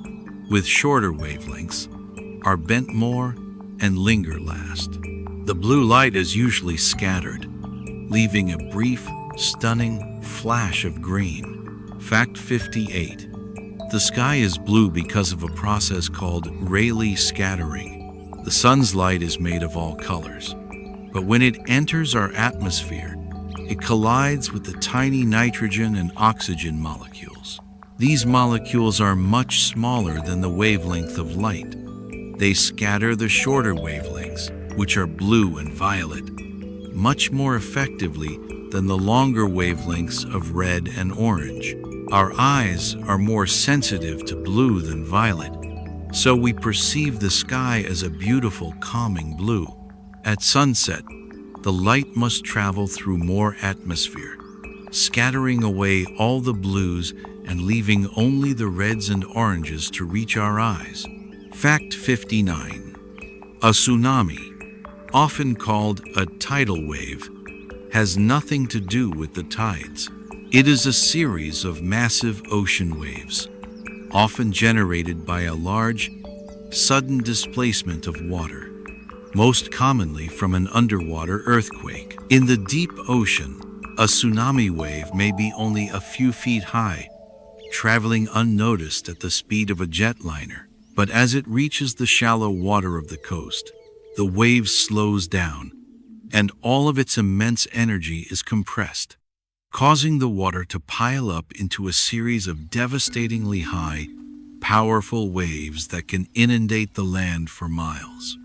with shorter wavelengths are bent more and linger last. The blue light is usually scattered, leaving a brief, stunning flash of green. Fact 58. The sky is blue because of a process called Rayleigh scattering. The sun's light is made of all colors, but when it enters our atmosphere, it collides with the tiny nitrogen and oxygen molecules. These molecules are much smaller than the wavelength of light. They scatter the shorter wavelengths, which are blue and violet, much more effectively than the longer wavelengths of red and orange. Our eyes are more sensitive to blue than violet, so we perceive the sky as a beautiful, calming blue. At sunset, the light must travel through more atmosphere, scattering away all the blues and leaving only the reds and oranges to reach our eyes. Fact 59. A tsunami, often called a tidal wave, has nothing to do with the tides. It is a series of massive ocean waves, often generated by a large, sudden displacement of water, most commonly from an underwater earthquake. In the deep ocean, a tsunami wave may be only a few feet high, traveling unnoticed at the speed of a jetliner. But as it reaches the shallow water of the coast, the wave slows down, and all of its immense energy is compressed, causing the water to pile up into a series of devastatingly high, powerful waves that can inundate the land for miles.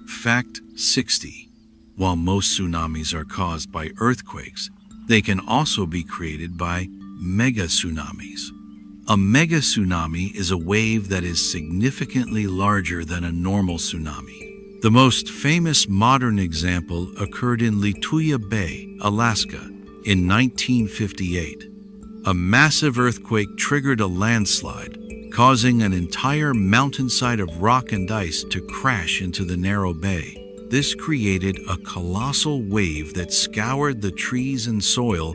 Fact 60. While most tsunamis are caused by earthquakes, they can also be created by mega tsunamis. A mega tsunami is a wave that is significantly larger than a normal tsunami. The most famous modern example occurred in Lituya Bay, Alaska, in 1958. A massive earthquake triggered a landslide, causing an entire mountainside of rock and ice to crash into the narrow bay. This created a colossal wave that scoured the trees and soil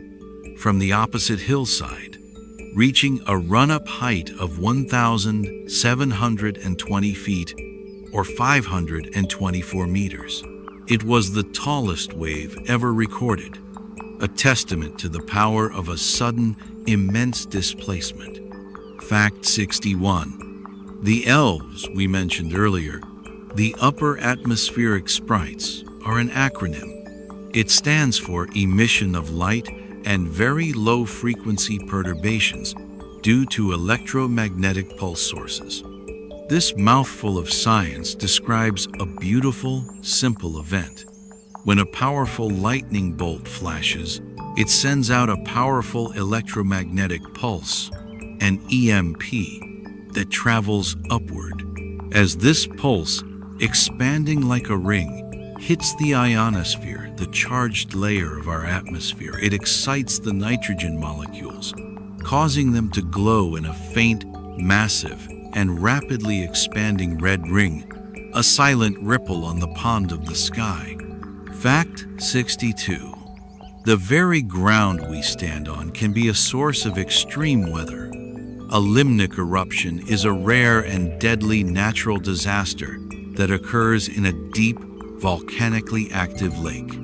from the opposite hillside, reaching a run-up height of 1,720 feet, or 524 meters. It was the tallest wave ever recorded, a testament to the power of a sudden, immense displacement. Fact 61. The ELVs we mentioned earlier, the Upper Atmospheric Sprites, are an acronym. It stands for Emission of Light and Very Low Frequency Perturbations due to electromagnetic pulse sources. This mouthful of science describes a beautiful, simple event. When a powerful lightning bolt flashes, it sends out a powerful electromagnetic pulse, an EMP, that travels upward. As this pulse, expanding like a ring, hits the ionosphere, the charged layer of our atmosphere, it excites the nitrogen molecules, causing them to glow in a faint, massive, and rapidly expanding red ring, a silent ripple on the pond of the sky. Fact 62. The very ground we stand on can be a source of extreme weather. A limnic eruption is a rare and deadly natural disaster that occurs in a deep, volcanically active lake.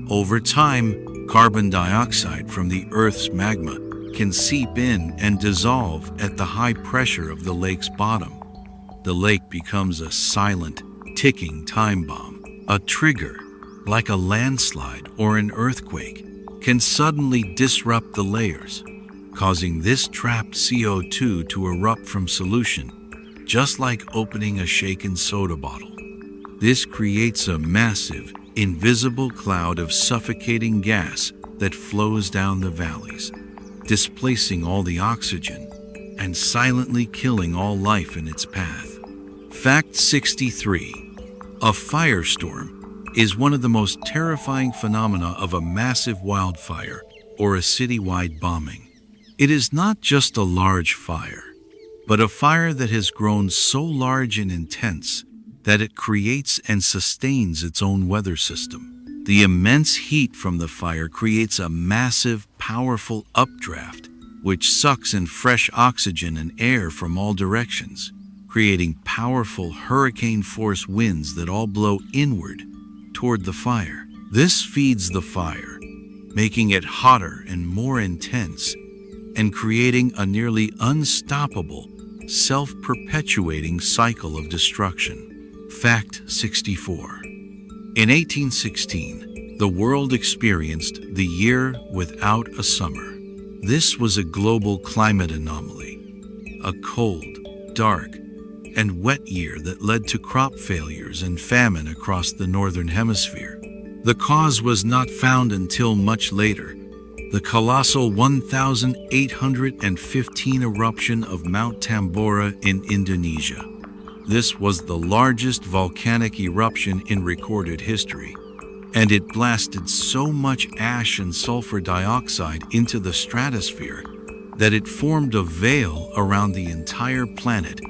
Over time, carbon dioxide from the Earth's magma can seep in and dissolve at the high pressure of the lake's bottom. The lake becomes a silent, ticking time bomb. A trigger, like a landslide or an earthquake, can suddenly disrupt the layers, causing this trapped CO2 to erupt from solution, just like opening a shaken soda bottle. This creates a massive, invisible cloud of suffocating gas that flows down the valleys, displacing all the oxygen and silently killing all life in its path. Fact 63. A firestorm is one of the most terrifying phenomena of a massive wildfire or a citywide bombing. It is not just a large fire, but a fire that has grown so large and intense that it creates and sustains its own weather system. The immense heat from the fire creates a massive, powerful updraft, which sucks in fresh oxygen and air from all directions, creating powerful hurricane-force winds that all blow inward toward the fire. This feeds the fire, making it hotter and more intense, and creating a nearly unstoppable, self-perpetuating cycle of destruction. Fact 64. In 1816, the world experienced the year without a summer. This was a global climate anomaly, a cold, dark, and wet year that led to crop failures and famine across the northern hemisphere. The cause was not found until much later. The colossal 1,815 eruption of Mount Tambora in Indonesia. This was the largest volcanic eruption in recorded history, and it blasted so much ash and sulfur dioxide into the stratosphere that it formed a veil around the entire planet.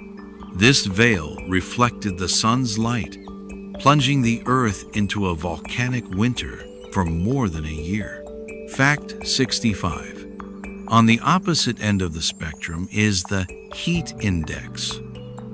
This veil reflected the sun's light, plunging the Earth into a volcanic winter for more than a year. Fact 65. On the opposite end of the spectrum is the heat index.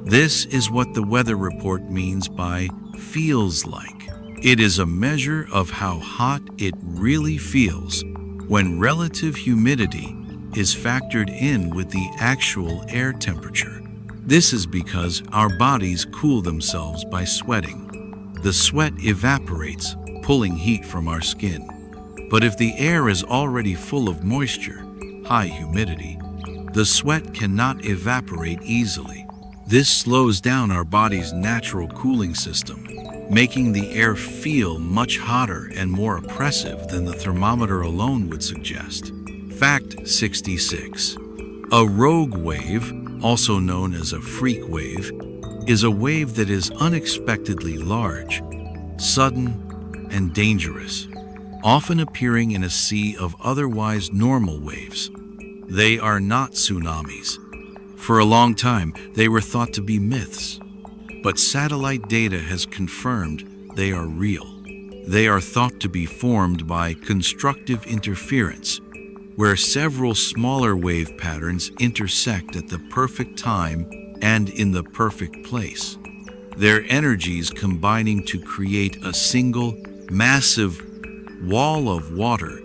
This is what the weather report means by feels like. It is a measure of how hot it really feels when relative humidity is factored in with the actual air temperature. This is because our bodies cool themselves by sweating. The sweat evaporates, pulling heat from our skin. But if the air is already full of moisture, high humidity, the sweat cannot evaporate easily. This slows down our body's natural cooling system, making the air feel much hotter and more oppressive than the thermometer alone would suggest. Fact 66. A rogue wave, also known as a freak wave, is a wave that is unexpectedly large, sudden, and dangerous, often appearing in a sea of otherwise normal waves. They are not tsunamis. For a long time, they were thought to be myths, but satellite data has confirmed they are real. They are thought to be formed by constructive interference, where several smaller wave patterns intersect at the perfect time and in the perfect place, their energies combining to create a single, massive wall of water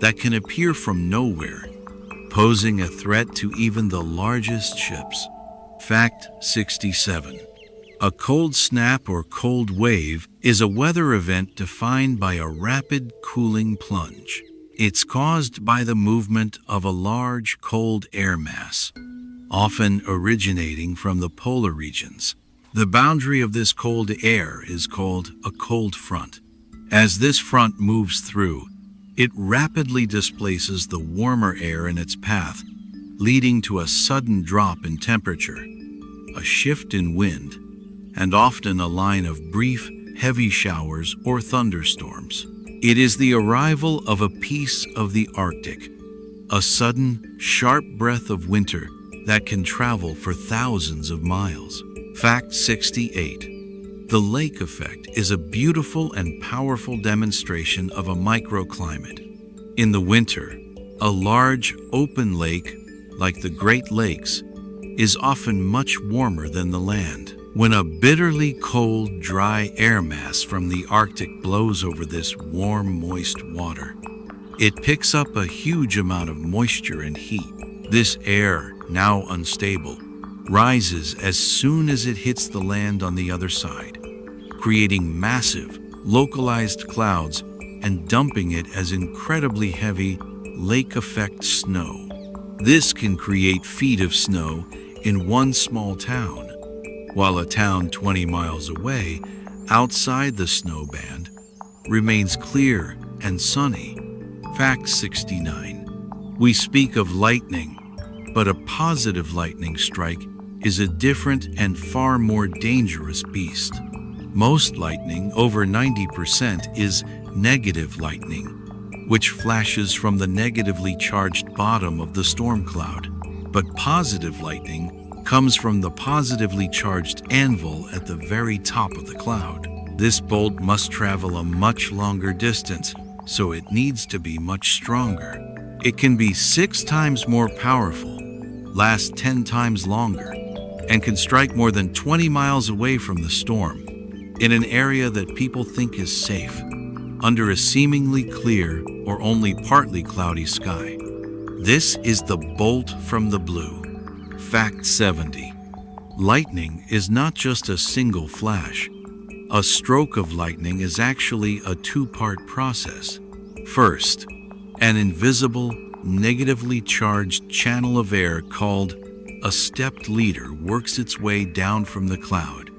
that can appear from nowhere, posing a threat to even the largest ships. Fact 67. A cold snap or cold wave is a weather event defined by a rapid cooling plunge. It's caused by the movement of a large cold air mass, often originating from the polar regions. The boundary of this cold air is called a cold front. As this front moves through, it rapidly displaces the warmer air in its path, leading to a sudden drop in temperature, a shift in wind, and often a line of brief, heavy showers or thunderstorms. It is the arrival of a piece of the Arctic, a sudden, sharp breath of winter that can travel for thousands of miles. Fact 68. The lake effect is a beautiful and powerful demonstration of a microclimate. In the winter, a large, open lake, like the Great Lakes, is often much warmer than the land. When a bitterly cold, dry air mass from the Arctic blows over this warm, moist water, it picks up a huge amount of moisture and heat. This air, now unstable, rises as soon as it hits the land on the other side, creating massive, localized clouds and dumping it as incredibly heavy lake effect snow. This can create feet of snow in one small town, while a town 20 miles away, outside the snow band, remains clear and sunny. Fact 69. We speak of lightning, but a positive lightning strike is a different and far more dangerous beast. Most lightning, over 90%, is negative lightning, which flashes from the negatively charged bottom of the storm cloud. But positive lightning, comes from the positively charged anvil at the very top of the cloud. This bolt must travel a much longer distance, so it needs to be much stronger. It can be 6 times more powerful, last 10 times longer, and can strike more than 20 miles away from the storm, in an area that people think is safe, under a seemingly clear or only partly cloudy sky. This is the bolt from the blue. Fact 70. Lightning is not just a single flash. A stroke of lightning is actually a 2-part process. First, an invisible, negatively charged channel of air called a stepped leader works its way down from the cloud,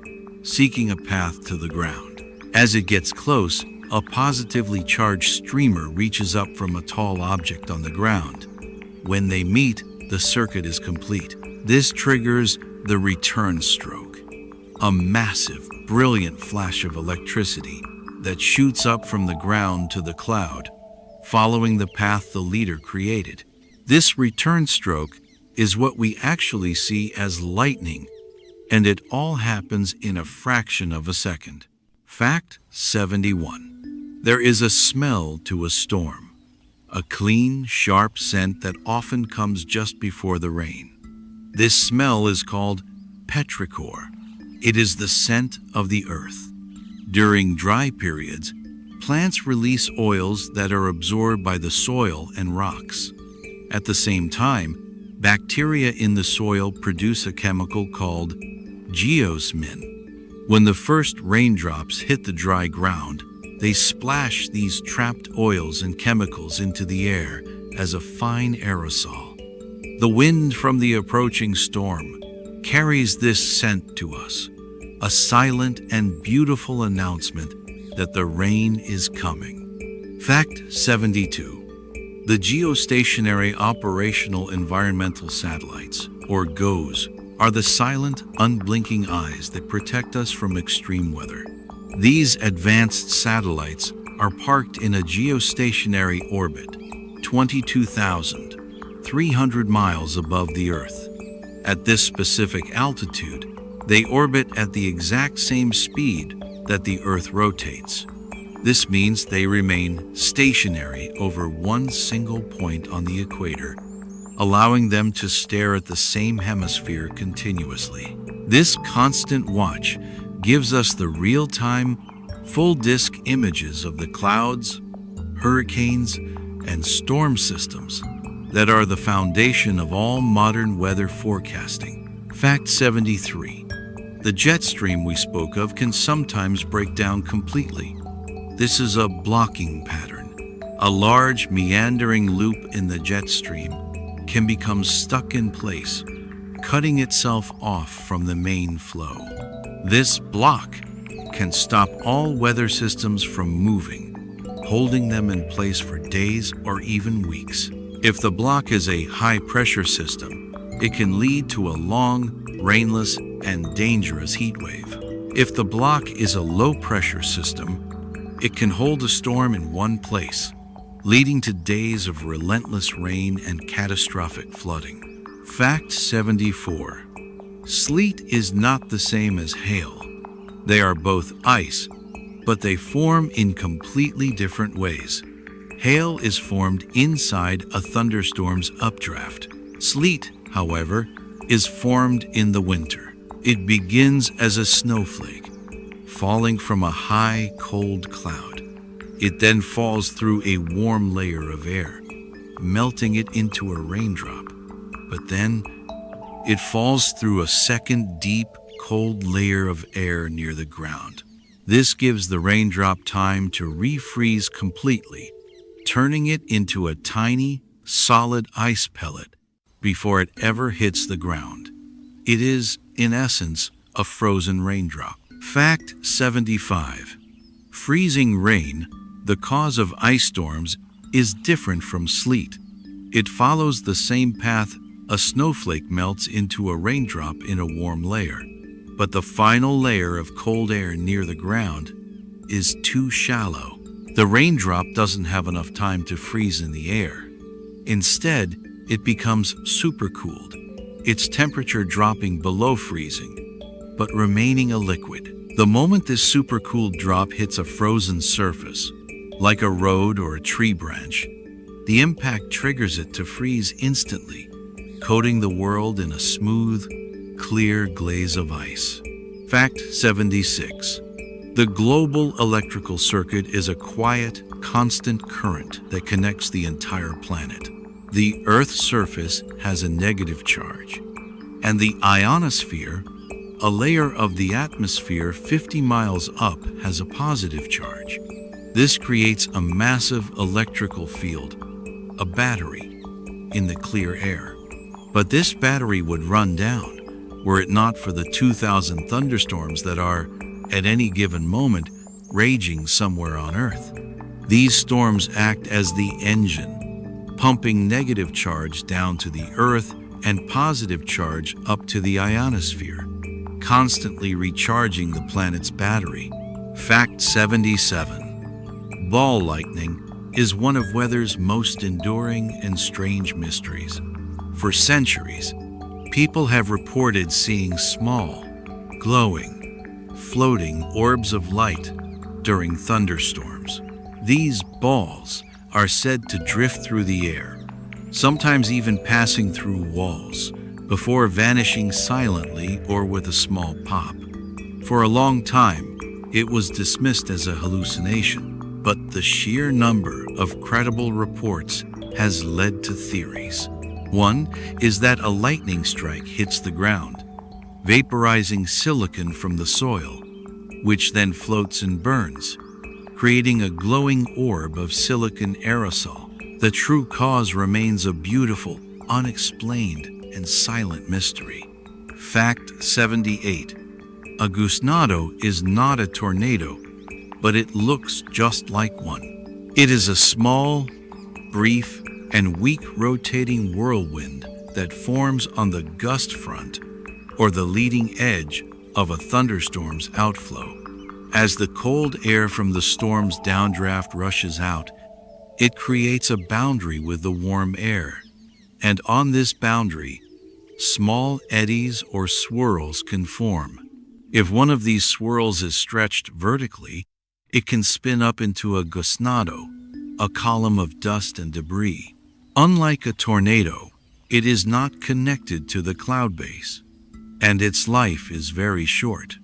seeking a path to the ground. As it gets close, a positively charged streamer reaches up from a tall object on the ground. When they meet, the circuit is complete. This triggers the return stroke, a massive, brilliant flash of electricity that shoots up from the ground to the cloud, following the path the leader created. This return stroke is what we actually see as lightning, and it all happens in a fraction of a second. Fact 71. There is a smell to a storm, a clean, sharp scent that often comes just before the rain. This smell is called petrichor. It is the scent of the earth. During dry periods, plants release oils that are absorbed by the soil and rocks. At the same time, bacteria in the soil produce a chemical called geosmin. When the first raindrops hit the dry ground, they splash these trapped oils and chemicals into the air as a fine aerosol. The wind from the approaching storm carries this scent to us, a silent and beautiful announcement that the rain is coming. Fact 72. The geostationary operational environmental satellites, or GOES, are the silent, unblinking eyes that protect us from extreme weather. These advanced satellites are parked in a geostationary orbit, 22,300 miles above the Earth. At this specific altitude, they orbit at the exact same speed that the Earth rotates. This means they remain stationary over one single point on the equator, allowing them to stare at the same hemisphere continuously. This constant watch gives us the real-time, full-disk images of the clouds, hurricanes, and storm systems that are the foundation of all modern weather forecasting. Fact 73. The jet stream we spoke of can sometimes break down completely. This is a blocking pattern. A large, meandering loop in the jet stream can become stuck in place, cutting itself off from the main flow. This block can stop all weather systems from moving, holding them in place for days or even weeks. If the block is a high-pressure system, it can lead to a long, rainless, and dangerous heat wave. If the block is a low-pressure system, it can hold a storm in one place, leading to days of relentless rain and catastrophic flooding. Fact 74. Sleet is not the same as hail. They are both ice, but they form in completely different ways. Hail is formed inside a thunderstorm's updraft. Sleet, however, is formed in the winter. It begins as a snowflake, falling from a high, cold cloud. It then falls through a warm layer of air, melting it into a raindrop. But then, it falls through a second deep, cold layer of air near the ground. This gives the raindrop time to refreeze completely, turning it into a tiny, solid ice pellet before it ever hits the ground. It is, in essence, a frozen raindrop. Fact 75. Freezing rain, the cause of ice storms, is different from sleet. It follows the same path a snowflake melts into a raindrop in a warm layer, but the final layer of cold air near the ground is too shallow. The raindrop doesn't have enough time to freeze in the air. Instead, it becomes supercooled. its temperature dropping below freezing, but remaining a liquid. The moment this supercooled drop hits a frozen surface, like a road or a tree branch, the impact triggers it to freeze instantly, coating the world in a smooth, clear glaze of ice. Fact 76. The global electrical circuit is a quiet, constant current that connects the entire planet. The Earth's surface has a negative charge, and the ionosphere, a layer of the atmosphere 50 miles up, has a positive charge. This creates a massive electrical field, a battery, in the clear air. But this battery would run down were it not for the 2,000 thunderstorms that are, at any given moment, raging somewhere on Earth. These storms act as the engine, pumping negative charge down to the Earth and positive charge up to the ionosphere, constantly recharging the planet's battery. Fact 77. Ball lightning is one of weather's most enduring and strange mysteries. For centuries, people have reported seeing small, glowing, floating orbs of light during thunderstorms. These balls are said to drift through the air, sometimes even passing through walls, before vanishing silently or with a small pop. For a long time, it was dismissed as a hallucination, but the sheer number of credible reports has led to theories. One is that a lightning strike hits the ground, vaporizing silicon from the soil, which then floats and burns, creating a glowing orb of silicon aerosol. The true cause remains a beautiful, unexplained, and silent mystery. Fact 78. A gusnado is not a tornado, but it looks just like one. It is a small, brief, and weak rotating whirlwind that forms on the gust front or the leading edge of a thunderstorm's outflow. As the cold air from the storm's downdraft rushes out, it creates a boundary with the warm air, and on this boundary, small eddies or swirls can form. If one of these swirls is stretched vertically, it can spin up into a gusnado, a column of dust and debris. Unlike a tornado, it is not connected to the cloud base, and its life is very short,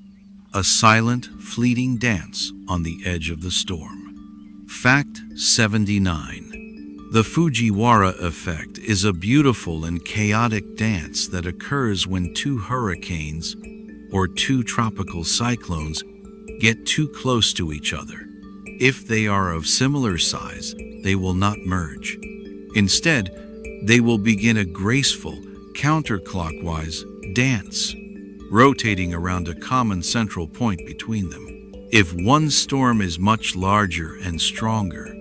a silent, fleeting dance on the edge of the storm. Fact 79. The Fujiwara effect is a beautiful and chaotic dance that occurs when two hurricanes or two tropical cyclones get too close to each other. If they are of similar size, they will not merge. Instead, they will begin a graceful, counterclockwise dance, rotating around a common central point between them. If one storm is much larger and stronger,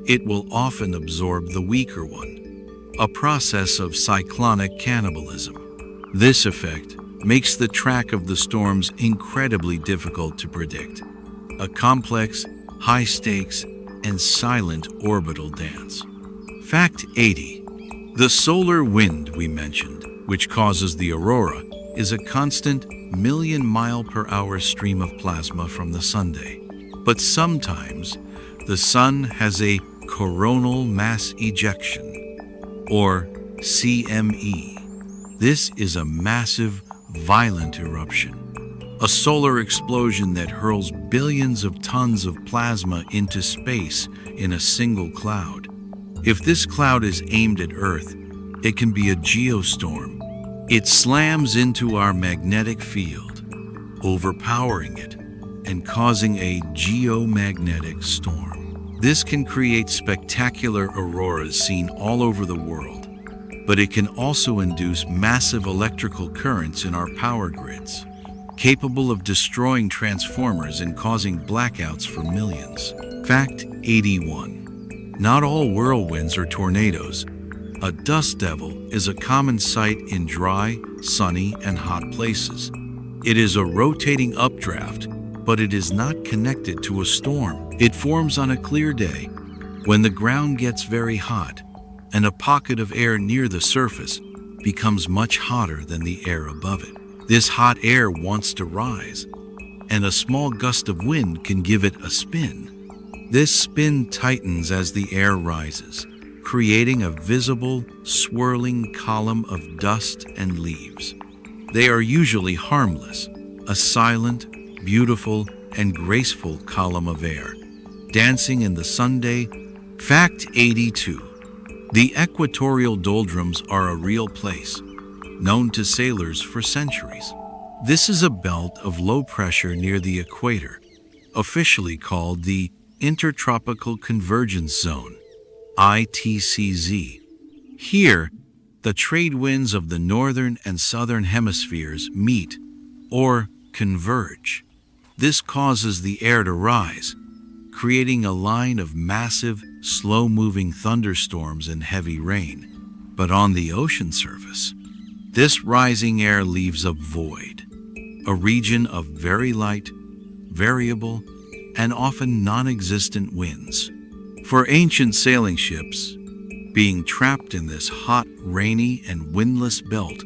it will often absorb the weaker one, a process of cyclonic cannibalism. This effect makes the track of the storms incredibly difficult to predict, a complex, high-stakes, and silent orbital dance. Fact 80. The solar wind we mentioned, which causes the aurora, is a constant million-mile-per-hour stream of plasma from the sunday. But sometimes, the sun has a coronal mass ejection, or CME. This is a massive, violent eruption, a solar explosion that hurls billions of tons of plasma into space in a single cloud. If this cloud is aimed at Earth, it can be a geostorm. It slams into our magnetic field, overpowering it and causing a geomagnetic storm. This can create spectacular auroras seen all over the world, but it can also induce massive electrical currents in our power grids, capable of destroying transformers and causing blackouts for millions. Fact 81. Not all whirlwinds are tornadoes. A dust devil is a common sight in dry, sunny, and hot places. It is a rotating updraft, but it is not connected to a storm. It forms on a clear day when the ground gets very hot and a pocket of air near the surface becomes much hotter than the air above it. This hot air wants to rise, and a small gust of wind can give it a spin. This spin tightens as the air rises, creating a visible, swirling column of dust and leaves. They are usually harmless, a silent, beautiful, and graceful column of air, dancing in the Sunday. Fact 82. The equatorial doldrums are a real place, known to sailors for centuries. This is a belt of low pressure near the equator, officially called the Intertropical Convergence Zone, ITCZ. Here, the trade winds of the northern and southern hemispheres meet, or converge. This causes the air to rise, creating a line of massive, slow-moving thunderstorms and heavy rain. But on the ocean surface, this rising air leaves a void, a region of very light, variable, and often non-existent winds. For ancient sailing ships, being trapped in this hot, rainy, and windless belt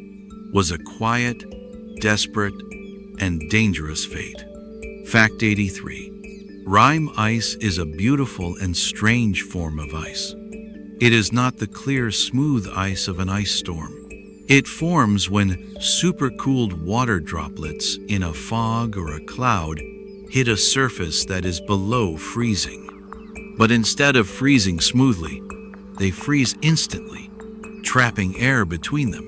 was a quiet, desperate, and dangerous fate. Fact 83. Rime ice is a beautiful and strange form of ice. It is not the clear, smooth ice of an ice storm. It forms when supercooled water droplets in a fog or a cloud hit a surface that is below freezing. But instead of freezing smoothly, they freeze instantly, trapping air between them.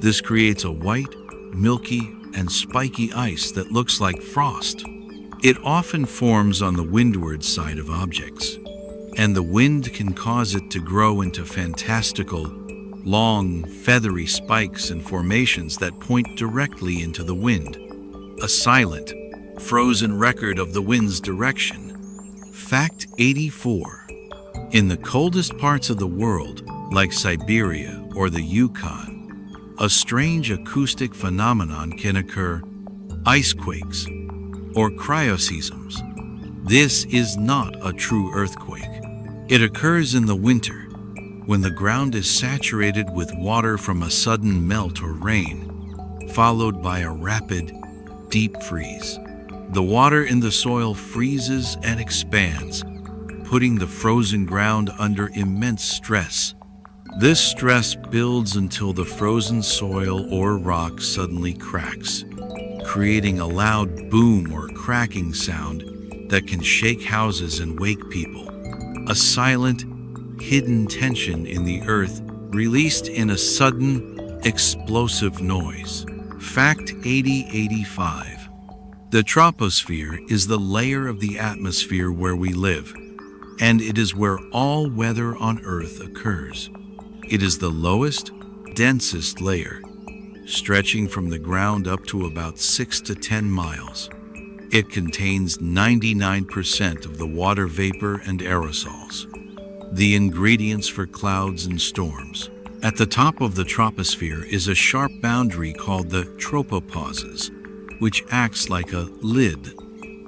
This creates a white, milky, and spiky ice that looks like frost. It often forms on the windward side of objects, and the wind can cause it to grow into fantastical, long, feathery spikes and formations that point directly into the wind. A silent, frozen record of the wind's direction. Fact 84. In the coldest parts of the world, like Siberia or the Yukon, a strange acoustic phenomenon can occur: ice quakes, or cryoseisms. This is not a true earthquake. It occurs in the winter, when the ground is saturated with water from a sudden melt or rain, followed by a rapid, deep freeze. The water in the soil freezes and expands, putting the frozen ground under immense stress. This stress builds until the frozen soil or rock suddenly cracks, creating a loud boom or cracking sound that can shake houses and wake people. A silent, hidden tension in the earth released in a sudden, explosive noise. Fact 8085. The troposphere is the layer of the atmosphere where we live, and it is where all weather on Earth occurs. It is the lowest, densest layer, stretching from the ground up to about 6 to 10 miles. It contains 99% of the water vapor and aerosols, the ingredients for clouds and storms. At the top of the troposphere is a sharp boundary called the tropopauses, which acts like a lid.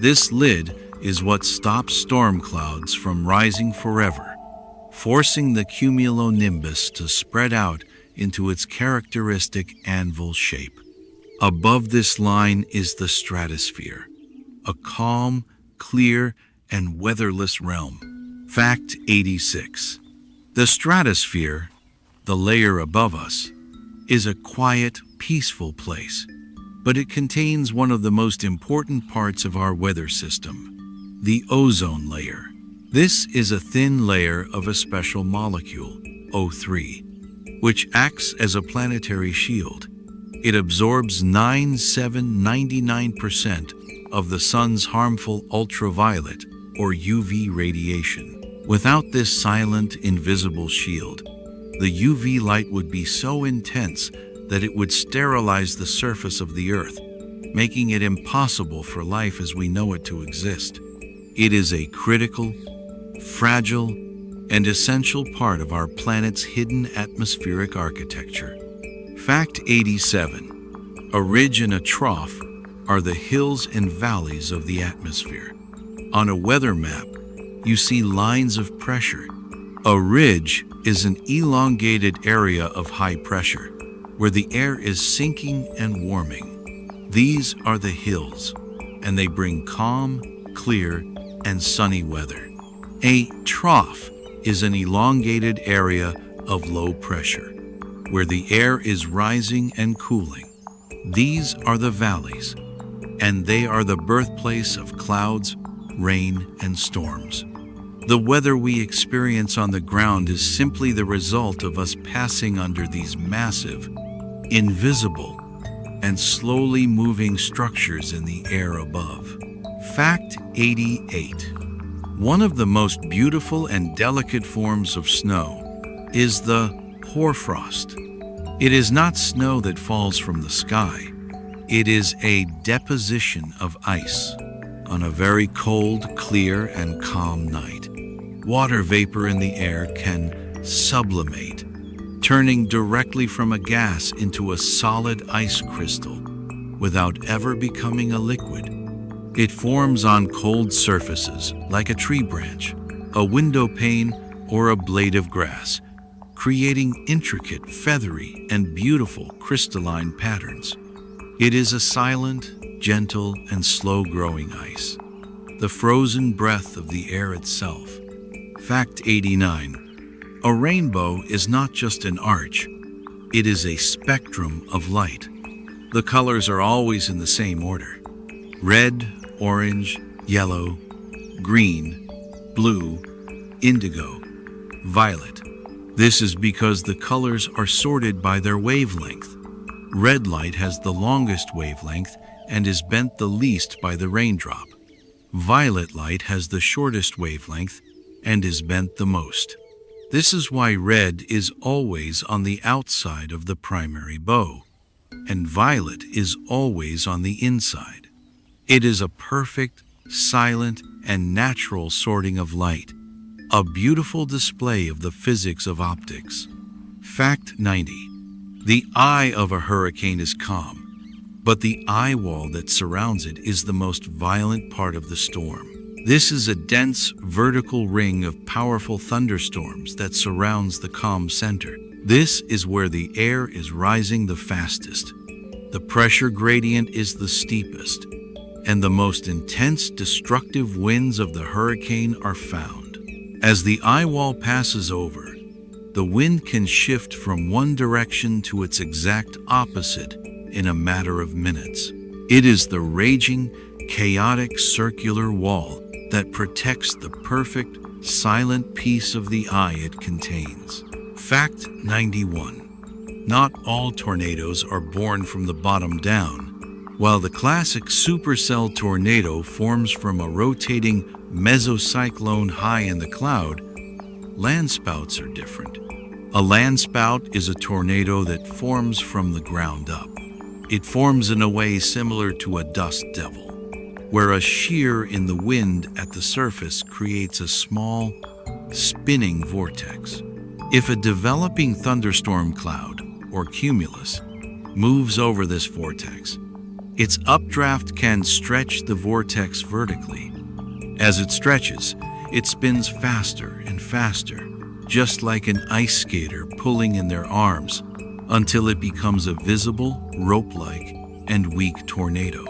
This lid is what stops storm clouds from rising forever, forcing the cumulonimbus to spread out into its characteristic anvil shape. Above this line is the stratosphere, a calm, clear, and weatherless realm. Fact 86. The stratosphere, the layer above us, is a quiet, peaceful place, but it contains one of the most important parts of our weather system, the ozone layer. This is a thin layer of a special molecule, O3, which acts as a planetary shield. It absorbs 99% of the sun's harmful ultraviolet, or UV radiation. Without this silent, invisible shield, the UV light would be so intense that it would sterilize the surface of the Earth, making it impossible for life as we know it to exist. It is a critical, fragile, and essential part of our planet's hidden atmospheric architecture. Fact 87. A ridge and a trough are the hills and valleys of the atmosphere. On a weather map, you see lines of pressure. A ridge is an elongated area of high pressure, where the air is sinking and warming. These are the hills, and they bring calm, clear, and sunny weather. A trough is an elongated area of low pressure, where the air is rising and cooling. These are the valleys, and they are the birthplace of clouds, rain, and storms. The weather we experience on the ground is simply the result of us passing under these massive, invisible, and slowly moving structures in the air above. Fact 88. One of the most beautiful and delicate forms of snow is the hoarfrost. It is not snow that falls from the sky. It is a deposition of ice on a very cold, clear, and calm night. Water vapor in the air can sublimate, turning directly from a gas into a solid ice crystal without ever becoming a liquid. It forms on cold surfaces like a tree branch, a window pane, or a blade of grass, creating intricate, feathery, and beautiful crystalline patterns. It is a silent, gentle, and slow-growing ice, the frozen breath of the air itself. Fact 89. A rainbow is not just an arch, it is a spectrum of light. The colors are always in the same order: red, orange, yellow, green, blue, indigo, violet. This is because the colors are sorted by their wavelength. Red light has the longest wavelength and is bent the least by the raindrop. Violet light has the shortest wavelength and is bent the most. This is why red is always on the outside of the primary bow, and violet is always on the inside. It is a perfect, silent, and natural sorting of light, a beautiful display of the physics of optics. Fact 90. The eye of a hurricane is calm, but the eye wall that surrounds it is the most violent part of the storm. This is a dense, vertical ring of powerful thunderstorms that surrounds the calm center. This is where the air is rising the fastest. The pressure gradient is the steepest, and the most intense destructive winds of the hurricane are found. As the eye wall passes over, the wind can shift from one direction to its exact opposite in a matter of minutes. It is the raging, chaotic circular wall that protects the perfect, silent piece of the eye it contains. Fact 91. Not all tornadoes are born from the bottom down. While the classic supercell tornado forms from a rotating mesocyclone high in the cloud, landspouts are different. A landspout is a tornado that forms from the ground up. It forms in a way similar to a dust devil, where a shear in the wind at the surface creates a small, spinning vortex. If a developing thunderstorm cloud, or cumulus, moves over this vortex, its updraft can stretch the vortex vertically. As it stretches, it spins faster and faster, just like an ice skater pulling in their arms, until it becomes a visible, rope-like, and weak tornado.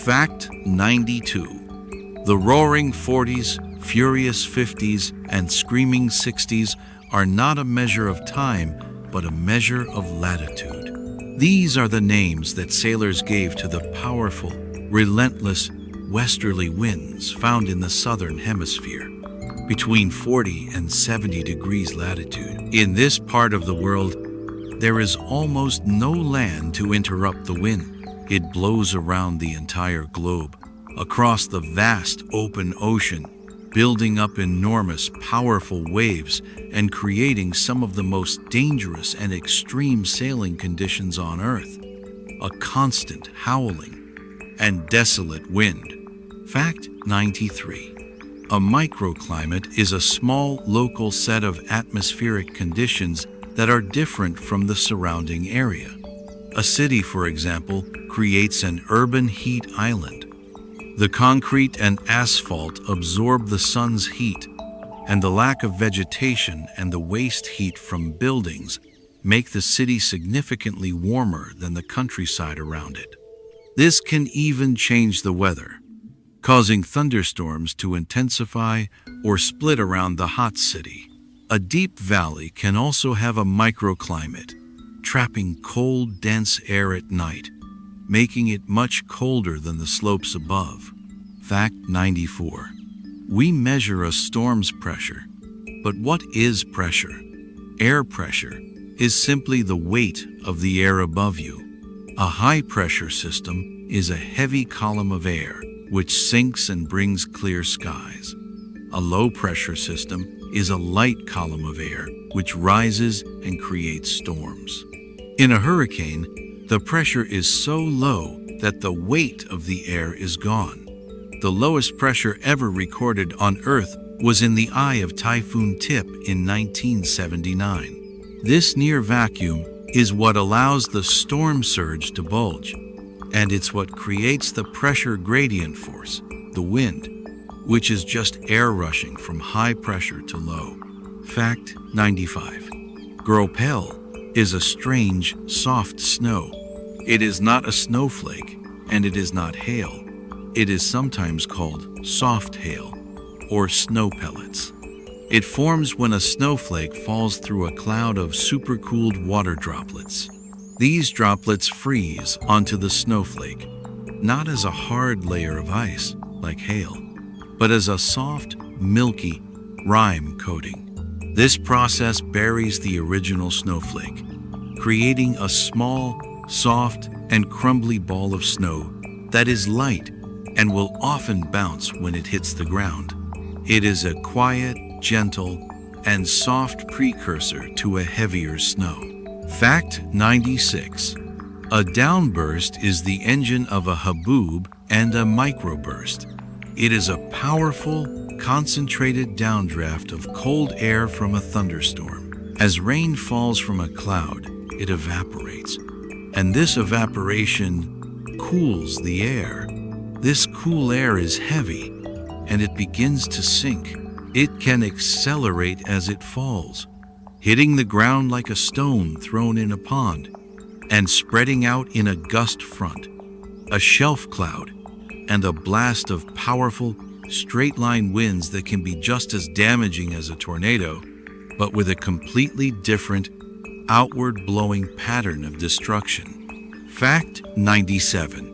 Fact 92. The roaring 40s, furious 50s, and screaming 60s are not a measure of time, but a measure of latitude. These are the names that sailors gave to the powerful, relentless, westerly winds found in the southern hemisphere, between 40 and 70 degrees latitude. In this part of the world, there is almost no land to interrupt the wind. It blows around the entire globe, across the vast open ocean, building up enormous, powerful waves and creating some of the most dangerous and extreme sailing conditions on Earth. A constant howling and desolate wind. Fact 93. A microclimate is a small local set of atmospheric conditions that are different from the surrounding area. A city, for example, creates an urban heat island. The concrete and asphalt absorb the sun's heat, and the lack of vegetation and the waste heat from buildings make the city significantly warmer than the countryside around it. This can even change the weather, causing thunderstorms to intensify or split around the hot city. A deep valley can also have a microclimate, trapping cold, dense air at night, making it much colder than the slopes above. Fact 94. We measure a storm's pressure. But what is pressure? Air pressure is simply the weight of the air above you. A high-pressure system is a heavy column of air which sinks and brings clear skies. A low-pressure system is a light column of air which rises and creates storms. In a hurricane, the pressure is so low that the weight of the air is gone. The lowest pressure ever recorded on Earth was in the eye of Typhoon Tip in 1979. This near vacuum is what allows the storm surge to bulge, and it's what creates the pressure gradient force, the wind, which is just air rushing from high pressure to low. Fact 95. Gropel is a strange, soft snow. It is not a snowflake, and it is not hail. It is sometimes called soft hail or snow pellets. It forms when a snowflake falls through a cloud of supercooled water droplets. These droplets freeze onto the snowflake, not as a hard layer of ice, like hail, but as a soft, milky rime coating. This process buries the original snowflake, creating a small, soft, and crumbly ball of snow that is light and will often bounce when it hits the ground. It is a quiet, gentle, and soft precursor to a heavier snow. Fact 96. A downburst is the engine of a haboob and a microburst. It is a powerful, concentrated downdraft of cold air from a thunderstorm. As rain falls from a cloud, it evaporates, and this evaporation cools the air. This cool air is heavy, and it begins to sink. It can accelerate as it falls, hitting the ground like a stone thrown in a pond, and spreading out in a gust front, a shelf cloud, and a blast of powerful, straight-line winds that can be just as damaging as a tornado, but with a completely different, outward-blowing pattern of destruction. Fact 97.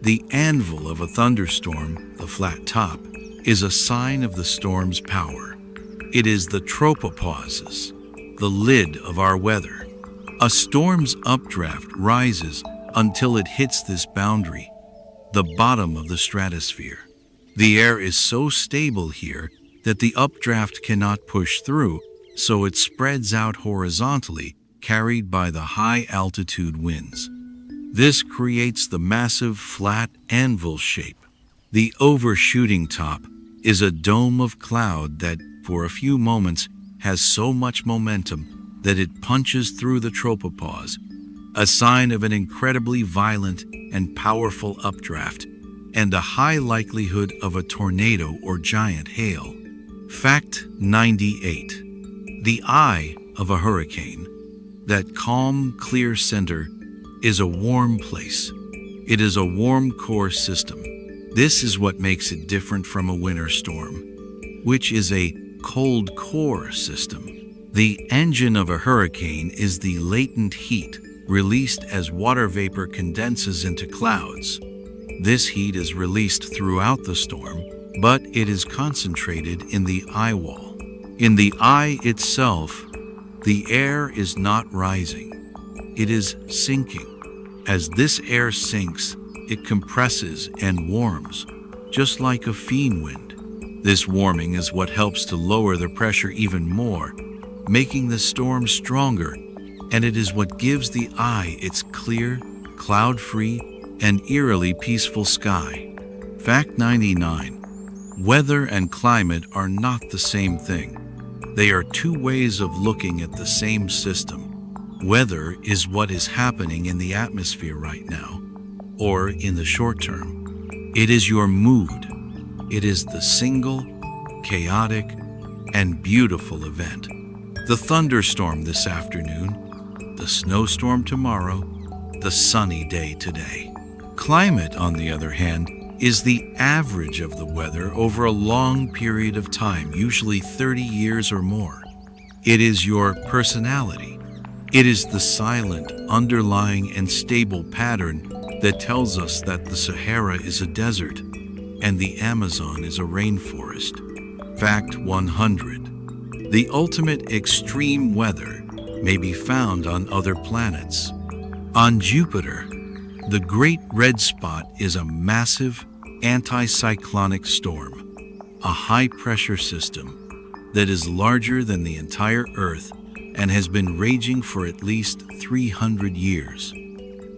The anvil of a thunderstorm, the flat top, is a sign of the storm's power. It is the tropopauses, the lid of our weather. A storm's updraft rises until it hits this boundary, the bottom of the stratosphere. The air is so stable here that the updraft cannot push through, so it spreads out horizontally, carried by the high-altitude winds. This creates the massive flat anvil shape. The overshooting top is a dome of cloud that, for a few moments, has so much momentum that it punches through the tropopause, a sign of an incredibly violent and powerful updraft, and a high likelihood of a tornado or giant hail. Fact 98. The eye of a hurricane, that calm, clear center, is a warm place. It is a warm core system. This is what makes it different from a winter storm, which is a cold core system. The engine of a hurricane is the latent heat released as water vapor condenses into clouds. This heat is released throughout the storm, but it is concentrated in the eye wall. In the eye itself, the air is not rising. It is sinking. As this air sinks, it compresses and warms, just like a foehn wind. This warming is what helps to lower the pressure even more, making the storm stronger, and it is what gives the eye its clear, cloud-free, and eerily peaceful sky. Fact 99. Weather and climate are not the same thing. They are two ways of looking at the same system. Weather is what is happening in the atmosphere right now, or in the short term. It is your mood. It is the single, chaotic, and beautiful event. The thunderstorm this afternoon, the snowstorm tomorrow, the sunny day today. Climate, on the other hand, is the average of the weather over a long period of time, usually 30 years or more. It is your personality. It is the silent, underlying, and stable pattern that tells us that the Sahara is a desert and the Amazon is a rainforest. Fact 100. The ultimate extreme weather may be found on other planets. On Jupiter, the Great Red Spot is a massive anticyclonic storm, a high-pressure system that is larger than the entire Earth and has been raging for at least 300 years.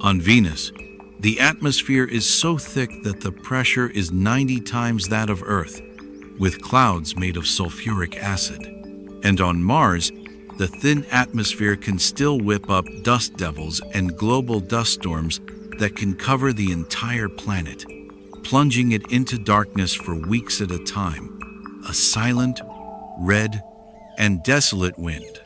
On Venus, the atmosphere is so thick that the pressure is 90 times that of Earth, with clouds made of sulfuric acid. And on Mars, the thin atmosphere can still whip up dust devils and global dust storms that can cover the entire planet, plunging it into darkness for weeks at a time. A silent, red, and desolate wind.